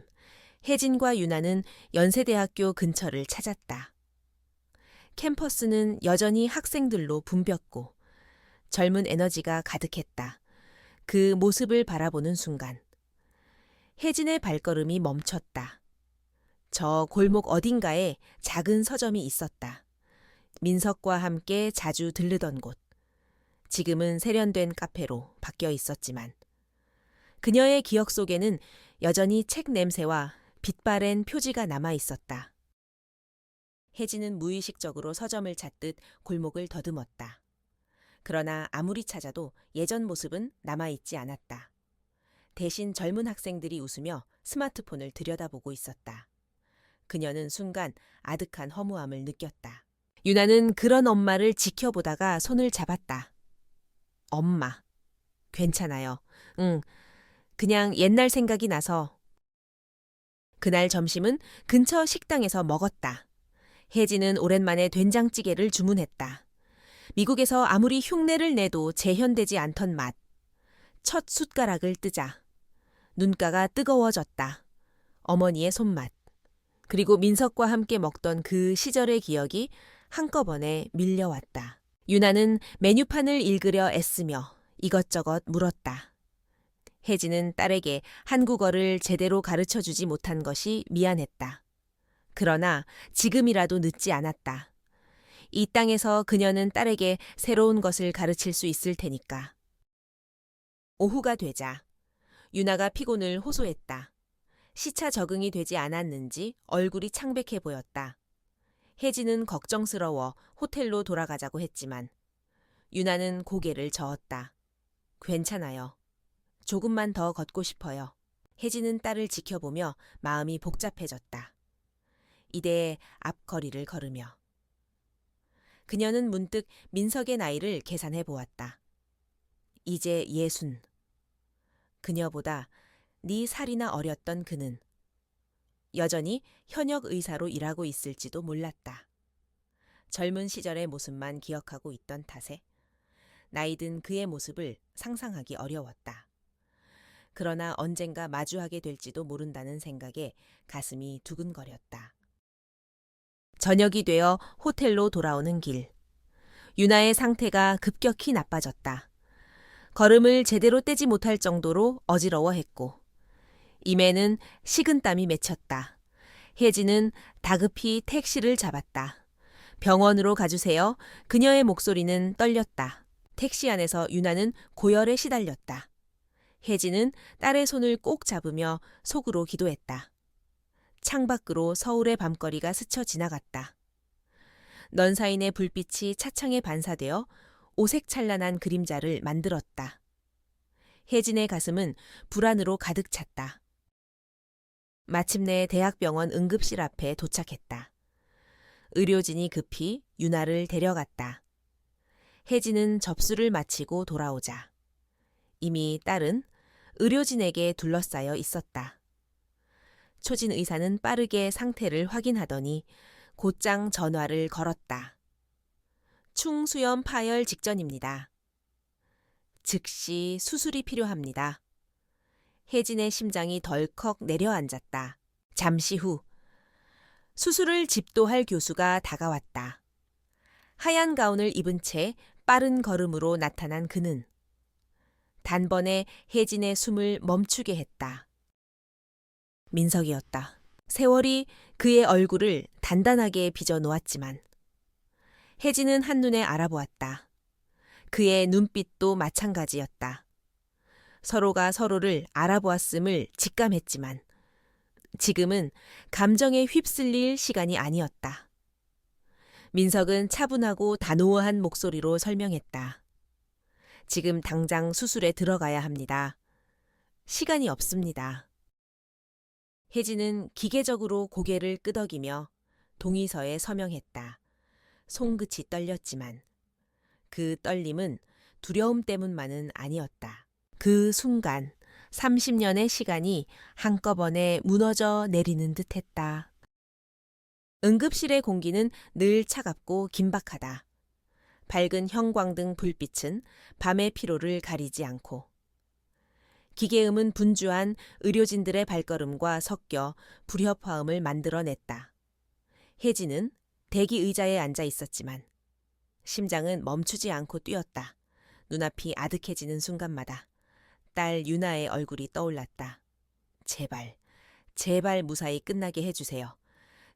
혜진과 유나는 연세대학교 근처를 찾았다. 캠퍼스는 여전히 학생들로 붐볐고 젊은 에너지가 가득했다. 그 모습을 바라보는 순간 혜진의 발걸음이 멈췄다. 저 골목 어딘가에 작은 서점이 있었다. 민석과 함께 자주 들르던 곳. 지금은 세련된 카페로 바뀌어 있었지만 그녀의 기억 속에는 여전히 책 냄새와 빛바랜 표지가 남아 있었다. 혜진은 무의식적으로 서점을 찾듯 골목을 더듬었다. 그러나 아무리 찾아도 예전 모습은 남아있지 않았다. 대신 젊은 학생들이 웃으며 스마트폰을 들여다보고 있었다. 그녀는 순간 아득한 허무함을 느꼈다. 유나는 그런 엄마를 지켜보다가 손을 잡았다. 엄마. 괜찮아요. 응. 그냥 옛날 생각이 나서. 그날 점심은 근처 식당에서 먹었다. 혜진은 오랜만에 된장찌개를 주문했다. 미국에서 아무리 흉내를 내도 재현되지 않던 맛. 첫 숟가락을 뜨자 눈가가 뜨거워졌다. 어머니의 손맛. 그리고 민석과 함께 먹던 그 시절의 기억이 한꺼번에 밀려왔다. 유나는 메뉴판을 읽으려 애쓰며 이것저것 물었다. 혜진은 딸에게 한국어를 제대로 가르쳐주지 못한 것이 미안했다. 그러나 지금이라도 늦지 않았다. 이 땅에서 그녀는 딸에게 새로운 것을 가르칠 수 있을 테니까. 오후가 되자 유나가 피곤을 호소했다. 시차 적응이 되지 않았는지 얼굴이 창백해 보였다. 혜진은 걱정스러워 호텔로 돌아가자고 했지만 유나는 고개를 저었다. 괜찮아요. 조금만 더 걷고 싶어요. 혜진은 딸을 지켜보며 마음이 복잡해졌다. 이대의 앞거리를 걸으며. 그녀는 문득 민석의 나이를 계산해 보았다. 이제 60. 그녀보다 4살이나 어렸던 그는 여전히 현역 의사로 일하고 있을지도 몰랐다. 젊은 시절의 모습만 기억하고 있던 탓에 나이든 그의 모습을 상상하기 어려웠다. 그러나 언젠가 마주하게 될지도 모른다는 생각에 가슴이 두근거렸다. 저녁이 되어 호텔로 돌아오는 길. 유나의 상태가 급격히 나빠졌다. 걸음을 제대로 떼지 못할 정도로 어지러워했고 입에는 식은땀이 맺혔다. 혜진은 다급히 택시를 잡았다. 병원으로 가주세요. 그녀의 목소리는 떨렸다. 택시 안에서 유나는 고열에 시달렸다. 혜진은 딸의 손을 꼭 잡으며 속으로 기도했다. 창밖으로 서울의 밤거리가 스쳐 지나갔다. 넌사인의 불빛이 차창에 반사되어 오색찬란한 그림자를 만들었다. 혜진의 가슴은 불안으로 가득 찼다. 마침내 대학병원 응급실 앞에 도착했다. 의료진이 급히 유나를 데려갔다. 혜진은 접수를 마치고 돌아오자 이미 딸은 의료진에게 둘러싸여 있었다. 초진 의사는 빠르게 상태를 확인하더니 곧장 전화를 걸었다. 충수염 파열 직전입니다. 즉시 수술이 필요합니다. 혜진의 심장이 덜컥 내려앉았다. 잠시 후 수술을 집도할 교수가 다가왔다. 하얀 가운을 입은 채 빠른 걸음으로 나타난 그는 단번에 혜진의 숨을 멈추게 했다. 민석이었다. 세월이 그의 얼굴을 단단하게 빚어 놓았지만 혜진은 한눈에 알아보았다. 그의 눈빛도 마찬가지였다. 서로가 서로를 알아보았음을 직감했지만 지금은 감정에 휩쓸릴 시간이 아니었다. 민석은 차분하고 단호한 목소리로 설명했다. 지금 당장 수술에 들어가야 합니다. 시간이 없습니다. 혜진은 기계적으로 고개를 끄덕이며 동의서에 서명했다. 손끝이 떨렸지만 그 떨림은 두려움 때문만은 아니었다. 그 순간 30년의 시간이 한꺼번에 무너져 내리는 듯했다. 응급실의 공기는 늘 차갑고 긴박하다. 밝은 형광등 불빛은 밤의 피로를 가리지 않고 기계음은 분주한 의료진들의 발걸음과 섞여 불협화음을 만들어냈다. 혜진은 대기 의자에 앉아 있었지만 심장은 멈추지 않고 뛰었다. 눈앞이 아득해지는 순간마다 딸 유나의 얼굴이 떠올랐다. 제발, 제발 무사히 끝나게 해주세요.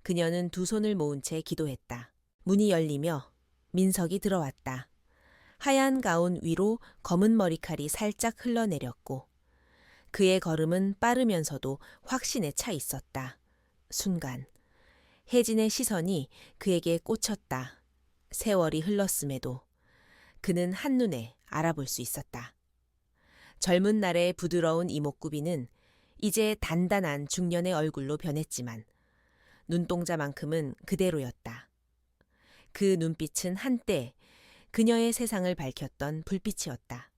그녀는 두 손을 모은 채 기도했다. 문이 열리며 민석이 들어왔다. 하얀 가운 위로 검은 머리칼이 살짝 흘러내렸고 그의 걸음은 빠르면서도 확신에 차 있었다. 순간 혜진의 시선이 그에게 꽂혔다. 세월이 흘렀음에도 그는 한눈에 알아볼 수 있었다. 젊은 날의 부드러운 이목구비는 이제 단단한 중년의 얼굴로 변했지만 눈동자만큼은 그대로였다. 그 눈빛은 한때 그녀의 세상을 밝혔던 불빛이었다.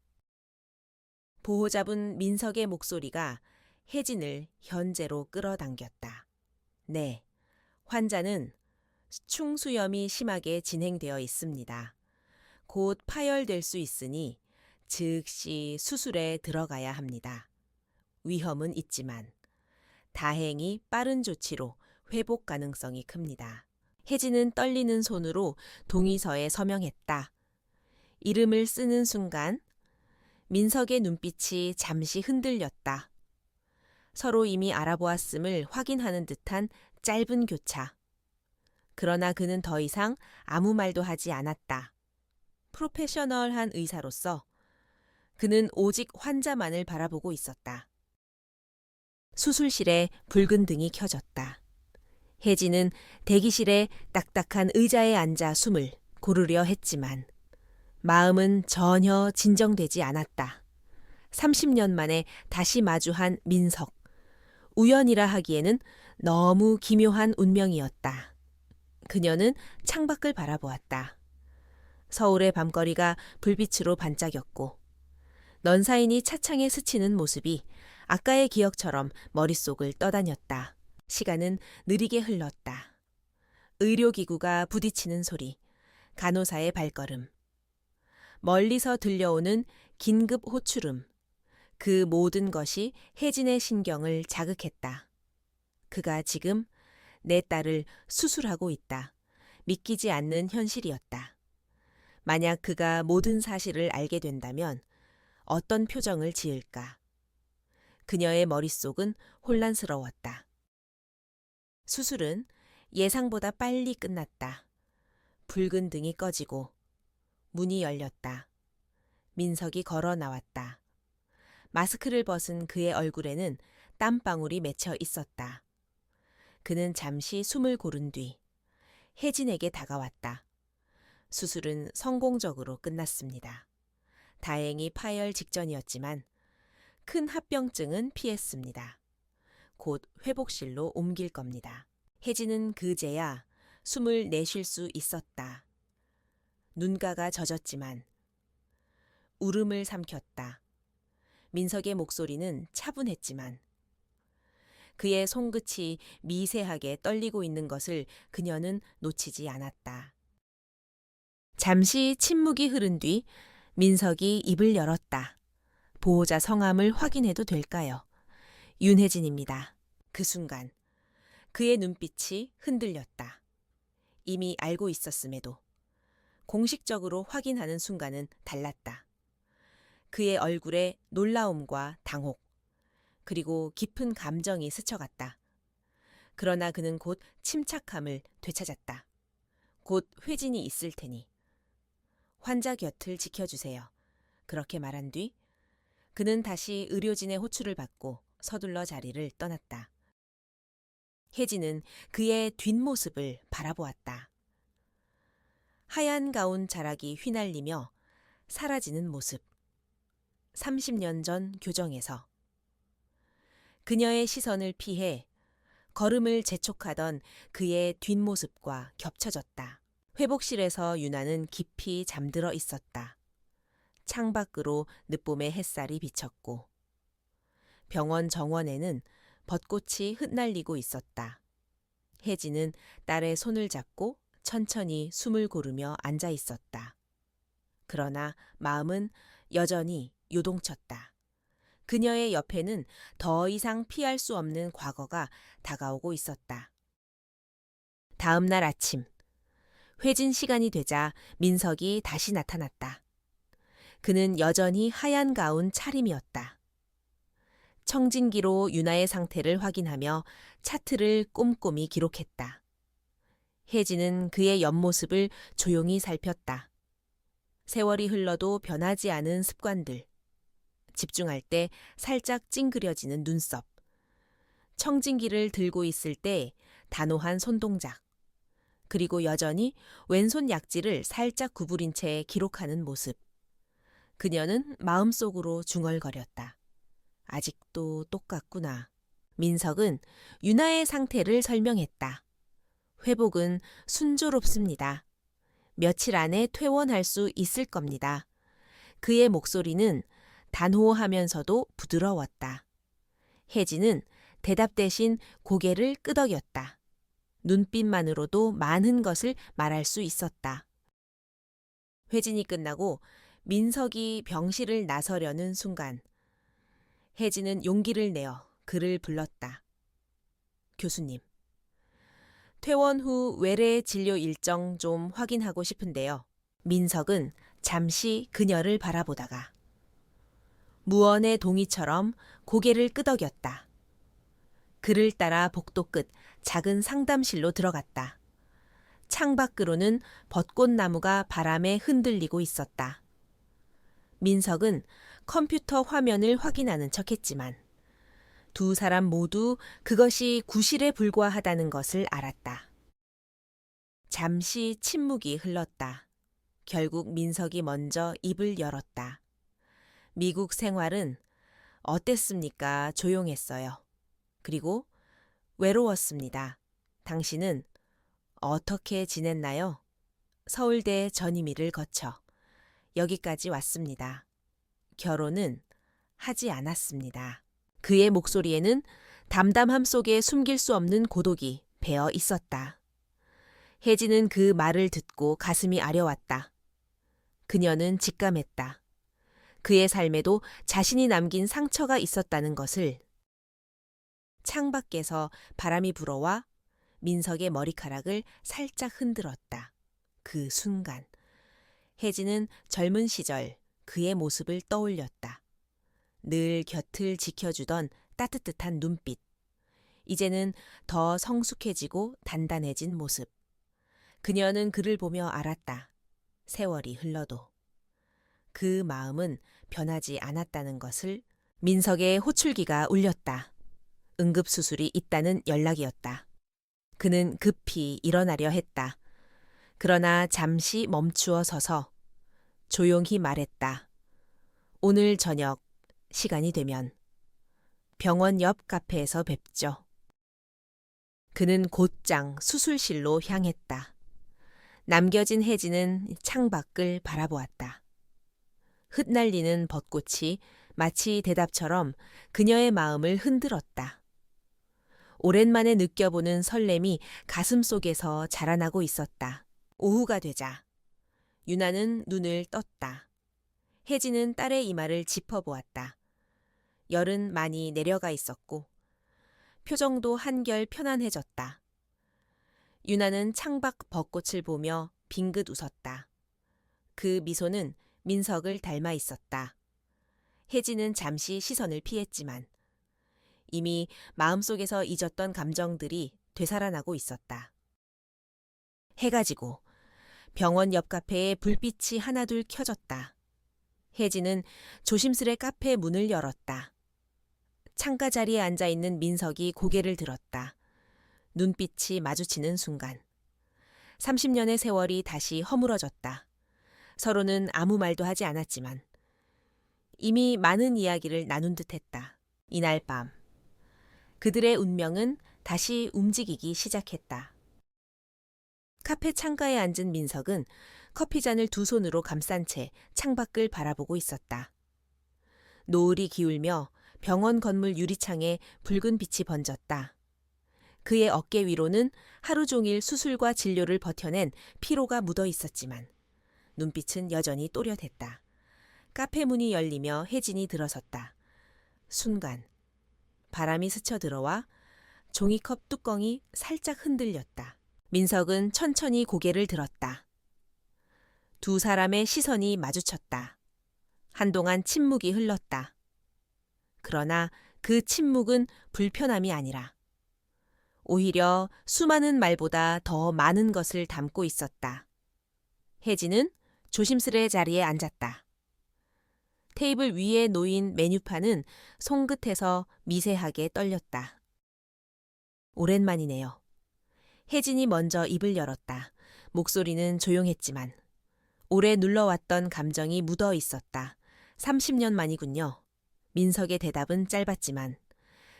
보호자분 민석의 목소리가 혜진을 현재로 끌어당겼다. 네, 환자는 충수염이 심하게 진행되어 있습니다. 곧 파열될 수 있으니 즉시 수술에 들어가야 합니다. 위험은 있지만 다행히 빠른 조치로 회복 가능성이 큽니다. 혜진은 떨리는 손으로 동의서에 서명했다. 이름을 쓰는 순간 민석의 눈빛이 잠시 흔들렸다. 서로 이미 알아보았음을 확인하는 듯한 짧은 교차. 그러나 그는 더 이상 아무 말도 하지 않았다. 프로페셔널한 의사로서 그는 오직 환자만을 바라보고 있었다. 수술실에 붉은 등이 켜졌다. 혜진은 대기실에 딱딱한 의자에 앉아 숨을 고르려 했지만 마음은 전혀 진정되지 않았다. 30년 만에 다시 마주한 민석. 우연이라 하기에는 너무 기묘한 운명이었다. 그녀는 창밖을 바라보았다. 서울의 밤거리가 불빛으로 반짝였고 넌사인이 차창에 스치는 모습이 아까의 기억처럼 머릿속을 떠다녔다. 시간은 느리게 흘렀다. 의료기구가 부딪히는 소리, 간호사의 발걸음, 멀리서 들려오는 긴급 호출음, 그 모든 것이 혜진의 신경을 자극했다. 그가 지금 내 딸을 수술하고 있다. 믿기지 않는 현실이었다. 만약 그가 모든 사실을 알게 된다면 어떤 표정을 지을까? 그녀의 머릿속은 혼란스러웠다. 수술은 예상보다 빨리 끝났다. 붉은 등이 꺼지고 문이 열렸다. 민석이 걸어 나왔다. 마스크를 벗은 그의 얼굴에는 땀방울이 맺혀 있었다. 그는 잠시 숨을 고른 뒤 혜진에게 다가왔다. 수술은 성공적으로 끝났습니다. 다행히 파열 직전이었지만 큰 합병증은 피했습니다. 곧 회복실로 옮길 겁니다. 혜진은 그제야 숨을 내쉴 수 있었다. 눈가가 젖었지만 울음을 삼켰다. 민석의 목소리는 차분했지만 그의 손끝이 미세하게 떨리고 있는 것을 그녀는 놓치지 않았다. 잠시 침묵이 흐른 뒤 민석이 입을 열었다. 보호자 성함을 확인해도 될까요? 윤혜진입니다. 그 순간 그의 눈빛이 흔들렸다. 이미 알고 있었음에도 공식적으로 확인하는 순간은 달랐다. 그의 얼굴에 놀라움과 당혹, 그리고 깊은 감정이 스쳐갔다. 그러나 그는 곧 침착함을 되찾았다. 곧 회진이 있을 테니 환자 곁을 지켜주세요. 그렇게 말한 뒤 그는 다시 의료진의 호출을 받고 서둘러 자리를 떠났다. 혜진은 그의 뒷모습을 바라보았다. 하얀 가운 자락이 휘날리며 사라지는 모습. 30년 전 교정에서 그녀의 시선을 피해 걸음을 재촉하던 그의 뒷모습과 겹쳐졌다. 회복실에서 유나는 깊이 잠들어 있었다. 창밖으로 늦봄의 햇살이 비쳤고 병원 정원에는 벚꽃이 흩날리고 있었다. 혜진은 딸의 손을 잡고 천천히 숨을 고르며 앉아 있었다. 그러나 마음은 여전히 요동쳤다. 그녀의 옆에는 더 이상 피할 수 없는 과거가 다가오고 있었다. 다음 날 아침, 회진 시간이 되자 민석이 다시 나타났다. 그는 여전히 하얀 가운 차림이었다. 청진기로 유나의 상태를 확인하며 차트를 꼼꼼히 기록했다. 혜진은 그의 옆모습을 조용히 살폈다. 세월이 흘러도 변하지 않은 습관들. 집중할 때 살짝 찡그려지는 눈썹. 청진기를 들고 있을 때 단호한 손동작. 그리고 여전히 왼손 약지를 살짝 구부린 채 기록하는 모습. 그녀는 마음속으로 중얼거렸다. 아직도 똑같구나. 민석은 유나의 상태를 설명했다. 회복은 순조롭습니다. 며칠 안에 퇴원할 수 있을 겁니다. 그의 목소리는 단호하면서도 부드러웠다. 혜진은 대답 대신 고개를 끄덕였다. 눈빛만으로도 많은 것을 말할 수 있었다. 회진이 끝나고 민석이 병실을 나서려는 순간 혜진은 용기를 내어 그를 불렀다. 교수님, 퇴원 후 외래 진료 일정 좀 확인하고 싶은데요. 민석은 잠시 그녀를 바라보다가 무언의 동의처럼 고개를 끄덕였다. 그를 따라 복도 끝 작은 상담실로 들어갔다. 창밖으로는 벚꽃나무가 바람에 흔들리고 있었다. 민석은 컴퓨터 화면을 확인하는 척했지만 두 사람 모두 그것이 구실에 불과하다는 것을 알았다. 잠시 침묵이 흘렀다. 결국 민석이 먼저 입을 열었다. 미국 생활은 어땠습니까? 조용했어요. 그리고 외로웠습니다. 당신은 어떻게 지냈나요? 서울대 전임의를 거쳐 여기까지 왔습니다. 결혼은 하지 않았습니다. 그의 목소리에는 담담함 속에 숨길 수 없는 고독이 배어 있었다. 혜진은 그 말을 듣고 가슴이 아려왔다. 그녀는 직감했다. 그의 삶에도 자신이 남긴 상처가 있었다는 것을. 창밖에서 바람이 불어와 민석의 머리카락을 살짝 흔들었다. 그 순간 혜진은 젊은 시절 그의 모습을 떠올렸다. 늘 곁을 지켜주던 따뜻한 눈빛. 이제는 더 성숙해지고 단단해진 모습. 그녀는 그를 보며 알았다. 세월이 흘러도 그 마음은 변하지 않았다는 것을. 민석의 호출기가 울렸다. 응급수술이 있다는 연락이었다. 그는 급히 일어나려 했다. 그러나 잠시 멈추어 서서 조용히 말했다. 오늘 저녁 시간이 되면 병원 옆 카페에서 뵙죠. 그는 곧장 수술실로 향했다. 남겨진 혜진은 창밖을 바라보았다. 흩날리는 벚꽃이 마치 대답처럼 그녀의 마음을 흔들었다. 오랜만에 느껴보는 설렘이 가슴속에서 자라나고 있었다. 오후가 되자 유나는 눈을 떴다. 혜진은 딸의 이마를 짚어보았다. 열은 많이 내려가 있었고 표정도 한결 편안해졌다. 유나는 창밖 벚꽃을 보며 빙긋 웃었다. 그 미소는 민석을 닮아 있었다. 혜진은 잠시 시선을 피했지만 이미 마음속에서 잊었던 감정들이 되살아나고 있었다. 해가 지고 병원 옆 카페에 불빛이 하나둘 켜졌다. 혜진은 조심스레 카페 문을 열었다. 창가 자리에 앉아있는 민석이 고개를 들었다. 눈빛이 마주치는 순간 30년의 세월이 다시 허물어졌다. 서로는 아무 말도 하지 않았지만 이미 많은 이야기를 나눈 듯했다. 이날 밤 그들의 운명은 다시 움직이기 시작했다. 카페 창가에 앉은 민석은 커피잔을 두 손으로 감싼 채 창밖을 바라보고 있었다. 노을이 기울며 병원 건물 유리창에 붉은 빛이 번졌다. 그의 어깨 위로는 하루 종일 수술과 진료를 버텨낸 피로가 묻어 있었지만 눈빛은 여전히 또렷했다. 카페 문이 열리며 혜진이 들어섰다. 순간 바람이 스쳐 들어와 종이컵 뚜껑이 살짝 흔들렸다. 민석은 천천히 고개를 들었다. 두 사람의 시선이 마주쳤다. 한동안 침묵이 흘렀다. 그러나 그 침묵은 불편함이 아니라 오히려 수많은 말보다 더 많은 것을 담고 있었다. 혜진은 조심스레 자리에 앉았다. 테이블 위에 놓인 메뉴판은 손끝에서 미세하게 떨렸다. 오랜만이네요. 혜진이 먼저 입을 열었다. 목소리는 조용했지만 오래 눌러왔던 감정이 묻어 있었다. 30년 만이군요. 민석의 대답은 짧았지만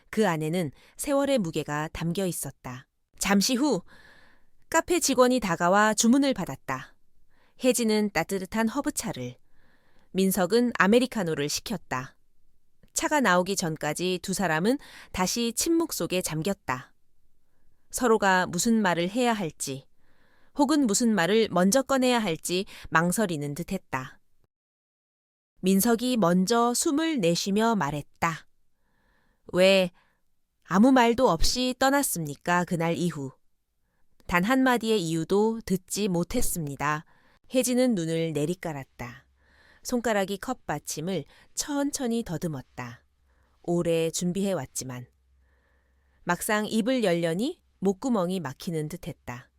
그 안에는 세월의 무게가 담겨 있었다. 잠시 후 카페 직원이 다가와 주문을 받았다. 혜진은 따뜻한 허브차를, 민석은 아메리카노를 시켰다. 차가 나오기 전까지 두 사람은 다시 침묵 속에 잠겼다. 서로가 무슨 말을 해야 할지, 혹은 무슨 말을 먼저 꺼내야 할지 망설이는 듯했다. 민석이 먼저 숨을 내쉬며 말했다. 왜 아무 말도 없이 떠났습니까? 그날 이후. 단 한마디의 이유도 듣지 못했습니다. 혜진은 눈을 내리깔았다. 손가락이 컵 받침을 천천히 더듬었다. 오래 준비해왔지만 막상 입을 열려니 목구멍이 막히는 듯했다.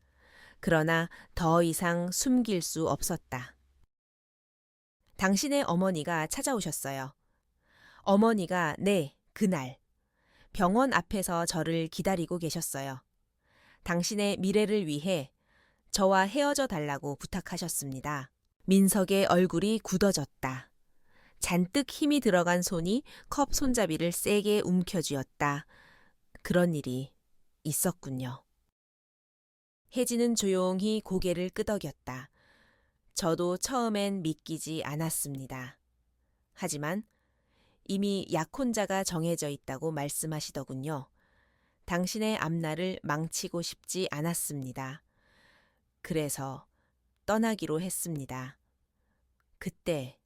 그러나 더 이상 숨길 수 없었다. 당신의 어머니가 찾아오셨어요. 어머니가 그날 병원 앞에서 저를 기다리고 계셨어요. 당신의 미래를 위해 저와 헤어져 달라고 부탁하셨습니다. 민석의 얼굴이 굳어졌다. 잔뜩 힘이 들어간 손이 컵 손잡이를 세게 움켜쥐었다. 그런 일이 있었군요. 혜진은 조용히 고개를 끄덕였다. 저도 처음엔 믿기지 않았습니다. 하지만 이미 약혼자가 정해져 있다고 말씀하시더군요. 당신의 앞날을 망치고 싶지 않았습니다. 그래서 떠나기로 했습니다. 그때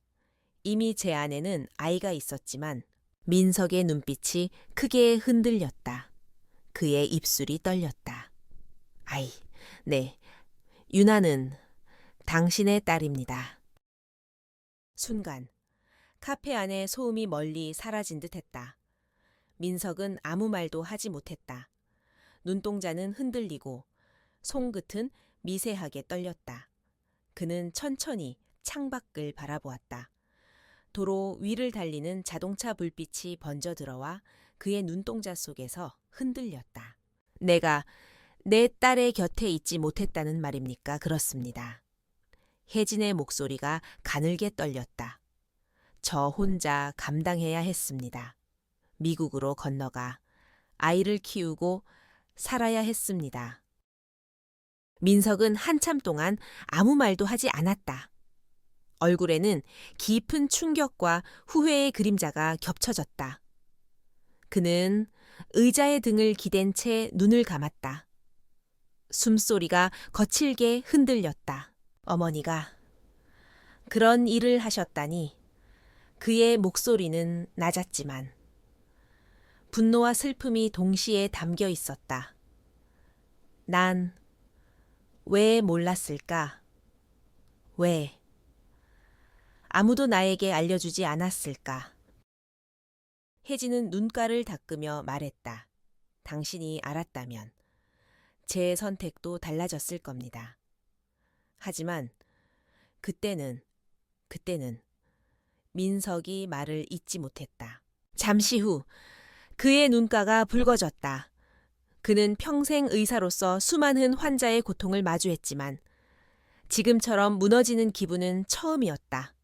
이미 제 안에는 아이가 있었지만 민석의 눈빛이 크게 흔들렸다. 그의 입술이 떨렸다. 아이, 네, 유나는 당신의 딸입니다. 순간 카페 안의 소음이 멀리 사라진 듯했다. 민석은 아무 말도 하지 못했다. 눈동자는 흔들리고 손끝은 미세하게 떨렸다. 그는 천천히 창밖을 바라보았다. 도로 위를 달리는 자동차 불빛이 번져 들어와 그의 눈동자 속에서 흔들렸다. 내가 내 딸의 곁에 있지 못했다는 말입니까? 그렇습니다. 혜진의 목소리가 가늘게 떨렸다. 저 혼자 감당해야 했습니다. 미국으로 건너가 아이를 키우고 살아야 했습니다. 민석은 한참 동안 아무 말도 하지 않았다. 얼굴에는 깊은 충격과 후회의 그림자가 겹쳐졌다. 그는 의자의 등을 기댄 채 눈을 감았다. 숨소리가 거칠게 흔들렸다. 어머니가 그런 일을 하셨다니 그의 목소리는 낮았지만 분노와 슬픔이 동시에 담겨 있었다. 난 왜 몰랐을까? 왜? 아무도 나에게 알려주지 않았을까? 혜진은 눈가를 닦으며 말했다. 당신이 알았다면 제 선택도 달라졌을 겁니다. 하지만 그때는 민석이 말을 잇지 못했다. 잠시 후 그의 눈가가 붉어졌다. 그는 평생 의사로서 수많은 환자의 고통을 마주했지만 지금처럼 무너지는 기분은 처음이었다.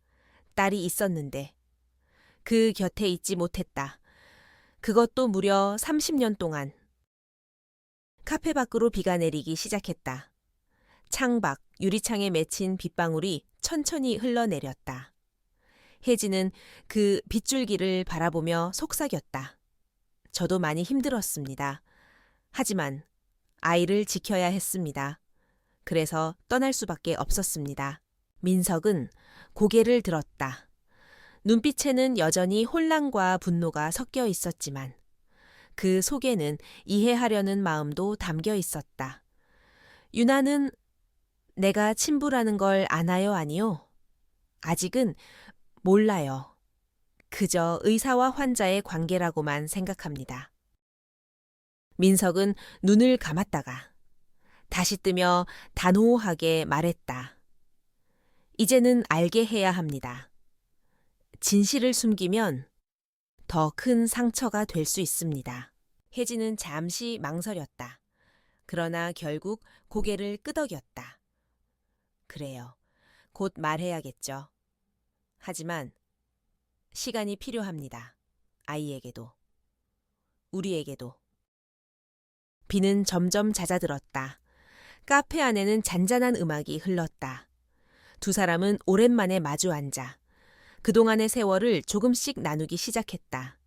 딸이 있었는데 그 곁에 있지 못했다. 그것도 무려 30년 동안. 카페 밖으로 비가 내리기 시작했다. 창밖 유리창에 맺힌 빗방울이 천천히 흘러내렸다. 혜진은 그 빗줄기를 바라보며 속삭였다. 저도 많이 힘들었습니다. 하지만 아이를 지켜야 했습니다. 그래서 떠날 수밖에 없었습니다. 민석은 고개를 들었다. 눈빛에는 여전히 혼란과 분노가 섞여 있었지만 그 속에는 이해하려는 마음도 담겨 있었다. 유나는 내가 친부라는 걸 아나요, 아니요? 아직은 몰라요. 그저 의사와 환자의 관계라고만 생각합니다. 민석은 눈을 감았다가 다시 뜨며 단호하게 말했다. 이제는 알게 해야 합니다. 진실을 숨기면 더 큰 상처가 될 수 있습니다. 혜진은 잠시 망설였다. 그러나 결국 고개를 끄덕였다. 그래요. 곧 말해야겠죠. 하지만 시간이 필요합니다. 아이에게도. 우리에게도. 비는 점점 잦아들었다. 카페 안에는 잔잔한 음악이 흘렀다. 두 사람은 오랜만에 마주 앉아 그동안의 세월을 조금씩 나누기 시작했다.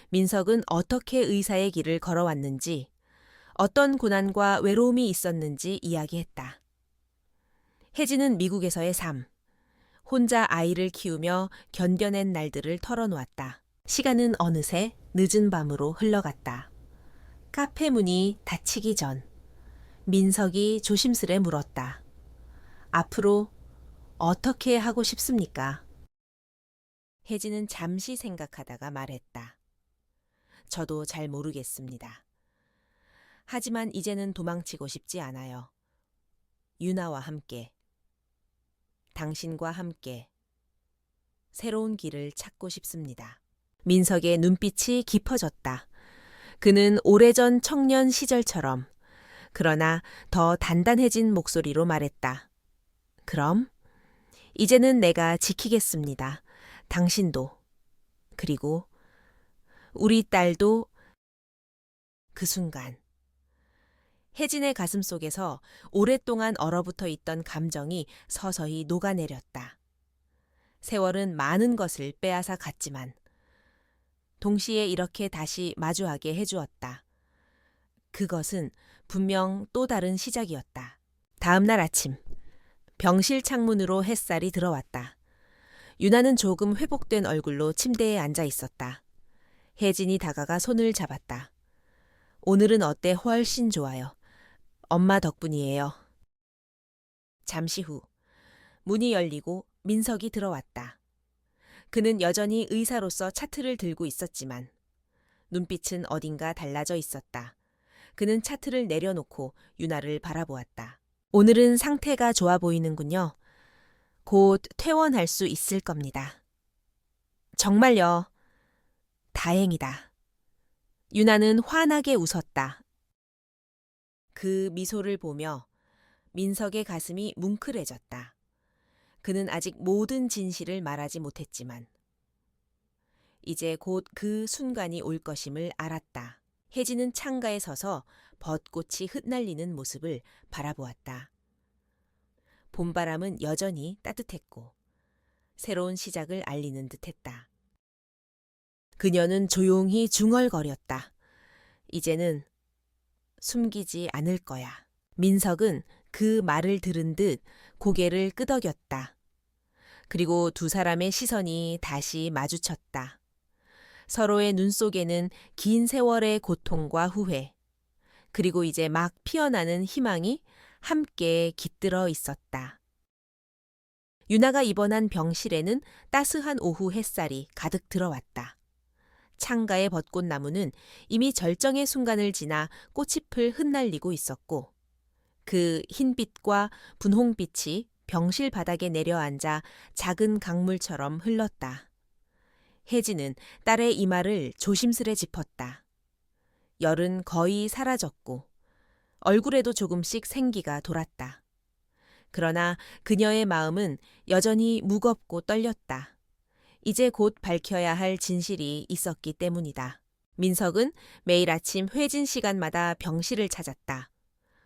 민석은 어떻게 의사의 길을 걸어왔는지, 어떤 고난과 외로움이 있었는지 이야기했다. 혜진은 미국에서의 삶, 혼자 아이를 키우며 견뎌낸 날들을 털어놓았다. 시간은 어느새 늦은 밤으로 흘러갔다. 카페 문이 닫히기 전 민석이 조심스레 물었다. 앞으로 어떻게 하고 싶습니까? 혜진은 잠시 생각하다가 말했다. 저도 잘 모르겠습니다. 하지만 이제는 도망치고 싶지 않아요. 유나와 함께, 당신과 함께 새로운 길을 찾고 싶습니다. 민석의 눈빛이 깊어졌다. 그는 오래전 청년 시절처럼 그러나 더 단단해진 목소리로 말했다. 그럼 이제는 내가 지키겠습니다. 당신도 그리고 우리 딸도. 그 순간 혜진의 가슴 속에서 오랫동안 얼어붙어 있던 감정이 서서히 녹아내렸다. 세월은 많은 것을 빼앗아 갔지만 동시에 이렇게 다시 마주하게 해주었다. 그것은 분명 또 다른 시작이었다. 다음 날 아침 병실 창문으로 햇살이 들어왔다. 유나는 조금 회복된 얼굴로 침대에 앉아 있었다. 혜진이 다가가 손을 잡았다. 오늘은 어때? 훨씬 좋아요. 엄마 덕분이에요. 잠시 후 문이 열리고 민석이 들어왔다. 그는 여전히 의사로서 차트를 들고 있었지만 눈빛은 어딘가 달라져 있었다. 그는 차트를 내려놓고 유나를 바라보았다. 오늘은 상태가 좋아 보이는군요. 곧 퇴원할 수 있을 겁니다. 정말요. 다행이다. 유나는 환하게 웃었다. 그 미소를 보며 민석의 가슴이 뭉클해졌다. 그는 아직 모든 진실을 말하지 못했지만 이제 곧 그 순간이 올 것임을 알았다. 혜진은 창가에 서서 벚꽃이 흩날리는 모습을 바라보았다. 봄바람은 여전히 따뜻했고 새로운 시작을 알리는 듯했다. 그녀는 조용히 중얼거렸다. 이제는 숨기지 않을 거야. 민석은 그 말을 들은 듯 고개를 끄덕였다. 그리고 두 사람의 시선이 다시 마주쳤다. 서로의 눈 속에는 긴 세월의 고통과 후회, 그리고 이제 막 피어나는 희망이 함께 깃들어 있었다. 유나가 입원한 병실에는 따스한 오후 햇살이 가득 들어왔다. 창가의 벚꽃나무는 이미 절정의 순간을 지나 꽃잎을 흩날리고 있었고 그 흰빛과 분홍빛이 병실 바닥에 내려앉아 작은 강물처럼 흘렀다. 혜진은 딸의 이마를 조심스레 짚었다. 열은 거의 사라졌고 얼굴에도 조금씩 생기가 돌았다. 그러나 그녀의 마음은 여전히 무겁고 떨렸다. 이제 곧 밝혀야 할 진실이 있었기 때문이다. 민석은 매일 아침 회진 시간마다 병실을 찾았다.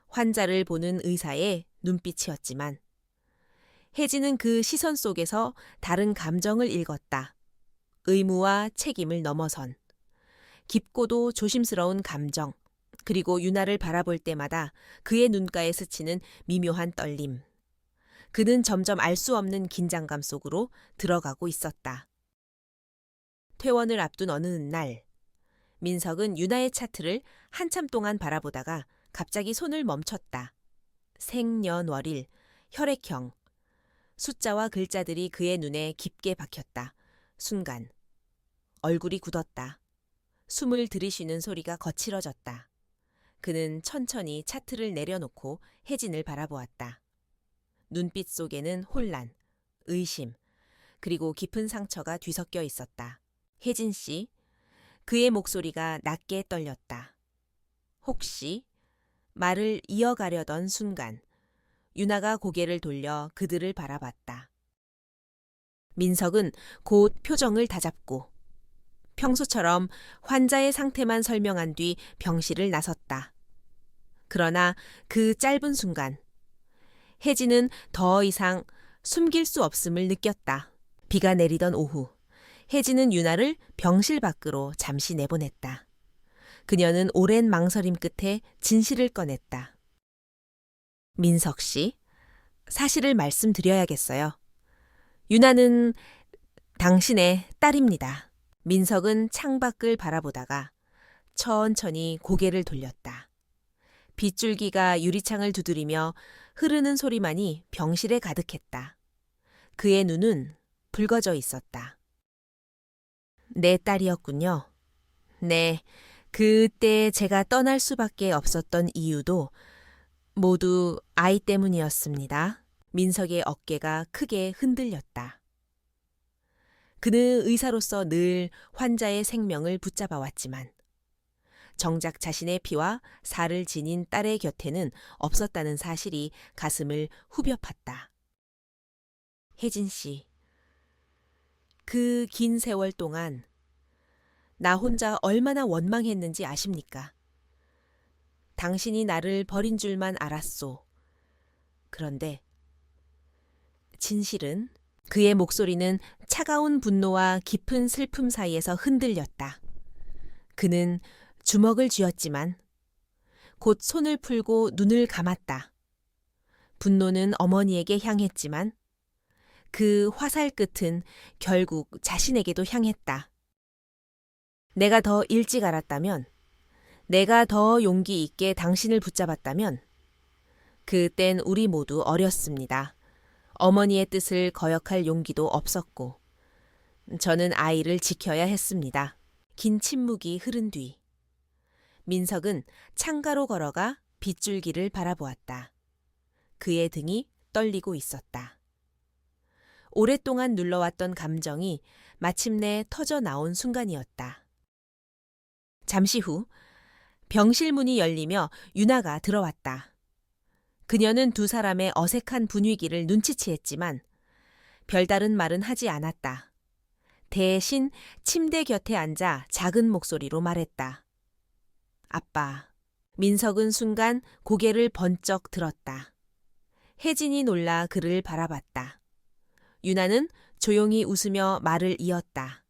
환자를 보는 의사의 눈빛이었지만 혜진은 그 시선 속에서 다른 감정을 읽었다. 의무와 책임을 넘어선 깊고도 조심스러운 감정, 그리고 유나를 바라볼 때마다 그의 눈가에 스치는 미묘한 떨림. 그는 점점 알 수 없는 긴장감 속으로 들어가고 있었다. 퇴원을 앞둔 어느 날, 민석은 유나의 차트를 한참 동안 바라보다가 갑자기 손을 멈췄다. 생년월일, 혈액형, 숫자와 글자들이 그의 눈에 깊게 박혔다. 순간 얼굴이 굳었다. 숨을 들이쉬는 소리가 거칠어졌다. 그는 천천히 차트를 내려놓고 혜진을 바라보았다. 눈빛 속에는 혼란, 의심, 그리고 깊은 상처가 뒤섞여 있었다. 혜진 씨, 그의 목소리가 낮게 떨렸다. 혹시 말을 이어가려던 순간 유나가 고개를 돌려 그들을 바라봤다. 민석은 곧 표정을 다잡고 평소처럼 환자의 상태만 설명한 뒤 병실을 나섰다. 그러나 그 짧은 순간 혜진은 더 이상 숨길 수 없음을 느꼈다. 비가 내리던 오후, 혜진은 유나를 병실 밖으로 잠시 내보냈다. 그녀는 오랜 망설임 끝에 진실을 꺼냈다. 민석 씨, 사실을 말씀드려야겠어요. 유나는 당신의 딸입니다. 민석은 창밖을 바라보다가 천천히 고개를 돌렸다. 빗줄기가 유리창을 두드리며 흐르는 소리만이 병실에 가득했다. 그의 눈은 붉어져 있었다. 내 딸이었군요. 네, 그때 제가 떠날 수밖에 없었던 이유도 모두 아이 때문이었습니다. 민석의 어깨가 크게 흔들렸다. 그는 의사로서 늘 환자의 생명을 붙잡아 왔지만 정작 자신의 피와 살을 지닌 딸의 곁에는 없었다는 사실이 가슴을 후벼 팠다. 혜진 씨, 그 긴 세월 동안 나 혼자 얼마나 원망했는지 아십니까? 당신이 나를 버린 줄만 알았소. 그런데 진실은 그의 목소리는 차가운 분노와 깊은 슬픔 사이에서 흔들렸다. 그는 주먹을 쥐었지만 곧 손을 풀고 눈을 감았다. 분노는 어머니에게 향했지만 그 화살 끝은 결국 자신에게도 향했다. 내가 더 일찍 알았다면, 내가 더 용기 있게 당신을 붙잡았다면 그땐 우리 모두 어렸습니다. 어머니의 뜻을 거역할 용기도 없었고 저는 아이를 지켜야 했습니다. 긴 침묵이 흐른 뒤 민석은 창가로 걸어가 빗줄기를 바라보았다. 그의 등이 떨리고 있었다. 오랫동안 눌러왔던 감정이 마침내 터져 나온 순간이었다. 잠시 후 병실 문이 열리며 유나가 들어왔다. 그녀는 두 사람의 어색한 분위기를 눈치채했지만 별다른 말은 하지 않았다. 대신 침대 곁에 앉아 작은 목소리로 말했다. 아빠. 민석은 순간 고개를 번쩍 들었다. 혜진이 놀라 그를 바라봤다. 유나는 조용히 웃으며 말을 이었다.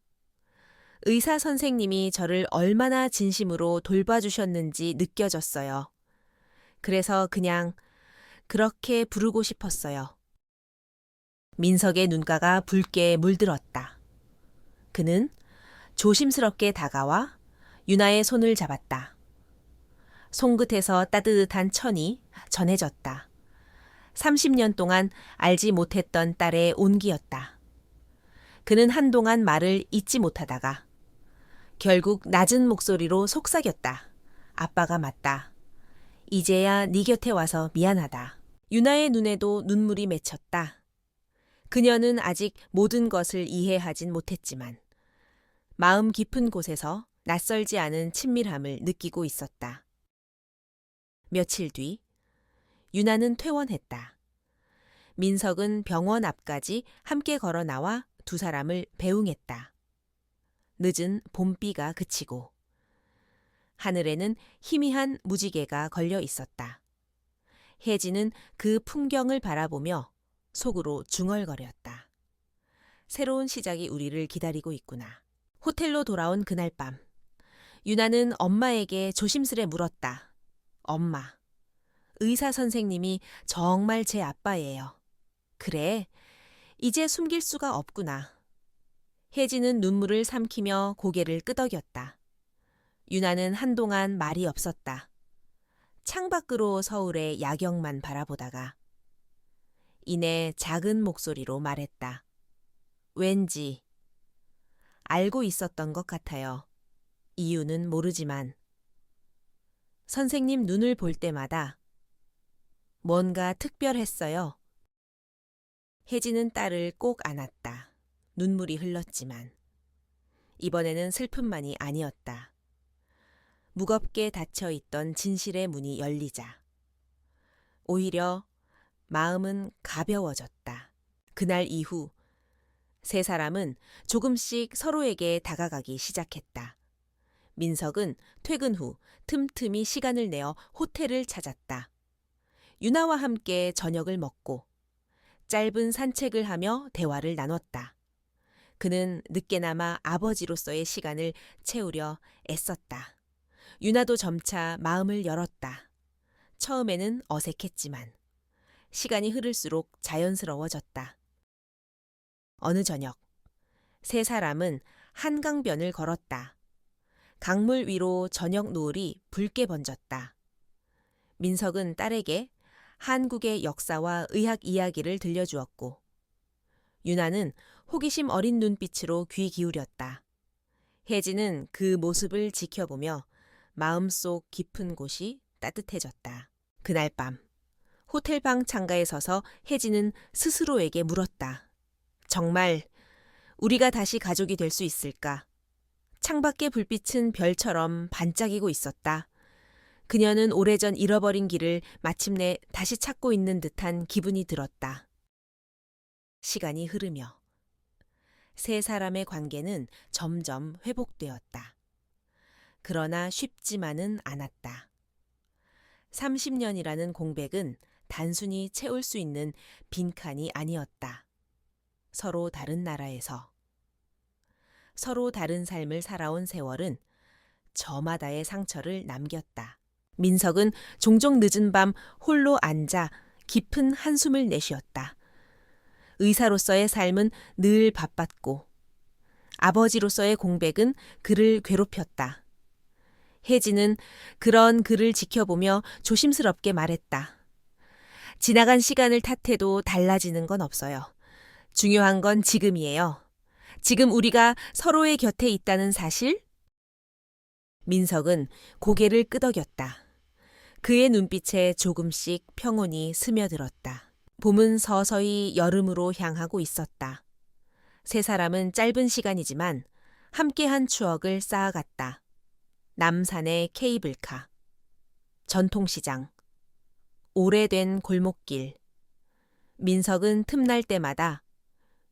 의사 선생님이 저를 얼마나 진심으로 돌봐주셨는지 느껴졌어요. 그래서 그냥 그렇게 부르고 싶었어요. 민석의 눈가가 붉게 물들었다. 그는 조심스럽게 다가와 유나의 손을 잡았다. 손끝에서 따뜻한 천이 전해졌다. 30년 동안 알지 못했던 딸의 온기였다. 그는 한동안 말을 잇지 못하다가 결국 낮은 목소리로 속삭였다. 아빠가 맞다. 이제야 네 곁에 와서 미안하다. 유나의 눈에도 눈물이 맺혔다. 그녀는 아직 모든 것을 이해하진 못했지만 마음 깊은 곳에서 낯설지 않은 친밀함을 느끼고 있었다. 며칠 뒤 유나는 퇴원했다. 민석은 병원 앞까지 함께 걸어 나와 두 사람을 배웅했다. 늦은 봄비가 그치고 하늘에는 희미한 무지개가 걸려 있었다. 혜진은 그 풍경을 바라보며 속으로 중얼거렸다. 새로운 시작이 우리를 기다리고 있구나. 호텔로 돌아온 그날 밤, 유나는 엄마에게 조심스레 물었다. 엄마, 의사 선생님이 정말 제 아빠예요. 그래, 이제 숨길 수가 없구나. 혜진은 눈물을 삼키며 고개를 끄덕였다. 유나는 한동안 말이 없었다. 창밖으로 서울의 야경만 바라보다가 이내 작은 목소리로 말했다. 왠지 알고 있었던 것 같아요. 이유는 모르지만 선생님 눈을 볼 때마다 뭔가 특별했어요. 혜진은 딸을 꼭 안았다. 눈물이 흘렀지만 이번에는 슬픔만이 아니었다. 무겁게 닫혀있던 진실의 문이 열리자 오히려 마음은 가벼워졌다. 그날 이후 세 사람은 조금씩 서로에게 다가가기 시작했다. 민석은 퇴근 후 틈틈이 시간을 내어 호텔을 찾았다. 유나와 함께 저녁을 먹고 짧은 산책을 하며 대화를 나눴다. 그는 늦게나마 아버지로서의 시간을 채우려 애썼다. 유나도 점차 마음을 열었다. 처음에는 어색했지만 시간이 흐를수록 자연스러워졌다. 어느 저녁, 세 사람은 한강변을 걸었다. 강물 위로 저녁 노을이 붉게 번졌다. 민석은 딸에게 한국의 역사와 의학 이야기를 들려주었고 유나는 호기심 어린 눈빛으로 귀 기울였다. 혜진은 그 모습을 지켜보며 마음속 깊은 곳이 따뜻해졌다. 그날 밤 호텔방 창가에 서서 혜진은 스스로에게 물었다. 정말 우리가 다시 가족이 될 수 있을까? 창밖의 불빛은 별처럼 반짝이고 있었다. 그녀는 오래전 잃어버린 길을 마침내 다시 찾고 있는 듯한 기분이 들었다. 시간이 흐르며 세 사람의 관계는 점점 회복되었다. 그러나 쉽지만은 않았다. 30년이라는 공백은 단순히 채울 수 있는 빈칸이 아니었다. 서로 다른 나라에서 서로 다른 삶을 살아온 세월은 저마다의 상처를 남겼다. 민석은 종종 늦은 밤 홀로 앉아 깊은 한숨을 내쉬었다. 의사로서의 삶은 늘 바빴고 아버지로서의 공백은 그를 괴롭혔다. 혜진은 그런 그를 지켜보며 조심스럽게 말했다. 지나간 시간을 탓해도 달라지는 건 없어요. 중요한 건 지금이에요. 지금 우리가 서로의 곁에 있다는 사실? 민석은 고개를 끄덕였다. 그의 눈빛에 조금씩 평온이 스며들었다. 봄은 서서히 여름으로 향하고 있었다. 세 사람은 짧은 시간이지만 함께한 추억을 쌓아갔다. 남산의 케이블카, 전통시장, 오래된 골목길. 민석은 틈날 때마다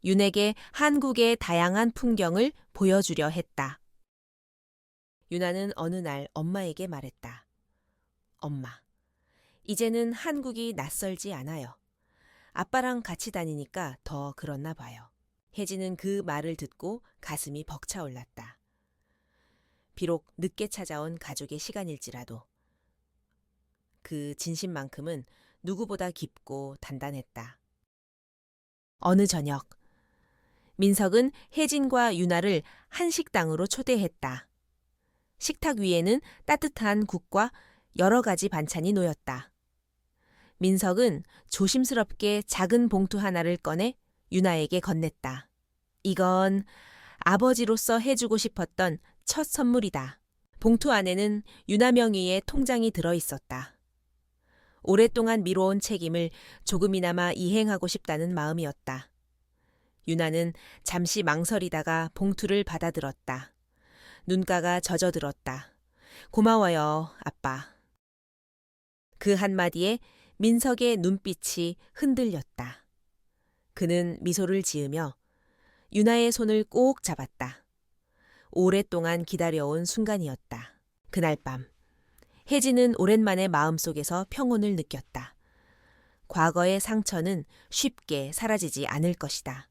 윤에게 한국의 다양한 풍경을 보여주려 했다. 유나는 어느 날 엄마에게 말했다. 엄마, 이제는 한국이 낯설지 않아요. 아빠랑 같이 다니니까 더 그렇나 봐요. 혜진은 그 말을 듣고 가슴이 벅차올랐다. 비록 늦게 찾아온 가족의 시간일지라도 그 진심만큼은 누구보다 깊고 단단했다. 어느 저녁, 민석은 혜진과 유나를 한식당으로 초대했다. 식탁 위에는 따뜻한 국과 여러 가지 반찬이 놓였다. 민석은 조심스럽게 작은 봉투 하나를 꺼내 유나에게 건넸다. 이건 아버지로서 해주고 싶었던 첫 선물이다. 봉투 안에는 유나 명의의 통장이 들어 있었다. 오랫동안 미뤄온 책임을 조금이나마 이행하고 싶다는 마음이었다. 유나는 잠시 망설이다가 봉투를 받아들었다. 눈가가 젖어들었다. 고마워요, 아빠. 그 한마디에 민석의 눈빛이 흔들렸다. 그는 미소를 지으며 유나의 손을 꼭 잡았다. 오랫동안 기다려온 순간이었다. 그날 밤, 혜진은 오랜만에 마음속에서 평온을 느꼈다. 과거의 상처는 쉽게 사라지지 않을 것이다.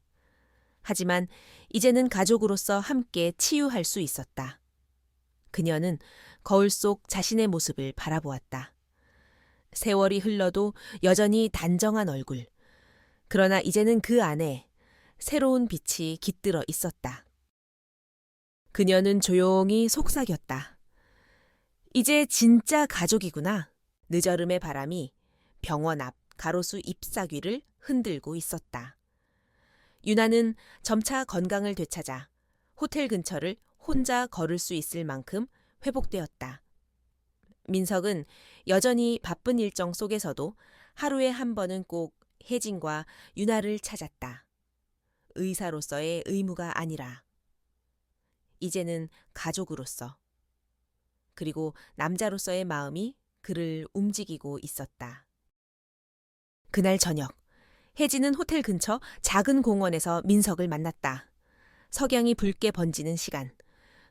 하지만 이제는 가족으로서 함께 치유할 수 있었다. 그녀는 거울 속 자신의 모습을 바라보았다. 세월이 흘러도 여전히 단정한 얼굴. 그러나 이제는 그 안에 새로운 빛이 깃들어 있었다. 그녀는 조용히 속삭였다. 이제 진짜 가족이구나. 늦어름의 바람이 병원 앞 가로수 잎사귀를 흔들고 있었다. 유나는 점차 건강을 되찾아 호텔 근처를 혼자 걸을 수 있을 만큼 회복되었다. 민석은 여전히 바쁜 일정 속에서도 하루에 한 번은 꼭 혜진과 유나를 찾았다. 의사로서의 의무가 아니라 이제는 가족으로서, 그리고 남자로서의 마음이 그를 움직이고 있었다. 그날 저녁, 혜진은 호텔 근처 작은 공원에서 민석을 만났다. 석양이 붉게 번지는 시간,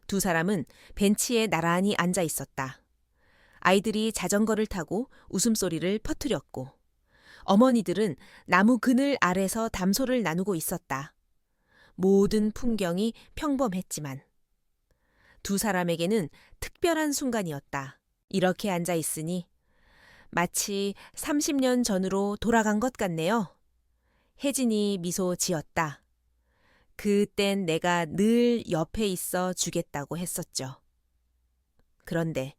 두 사람은 벤치에 나란히 앉아 있었다. 아이들이 자전거를 타고 웃음소리를 퍼뜨렸고, 어머니들은 나무 그늘 아래서 담소를 나누고 있었다. 모든 풍경이 평범했지만 두 사람에게는 특별한 순간이었다. 이렇게 앉아 있으니 마치 30년 전으로 돌아간 것 같네요. 혜진이 미소 지었다. 그땐 내가 늘 옆에 있어 주겠다고 했었죠. 그런데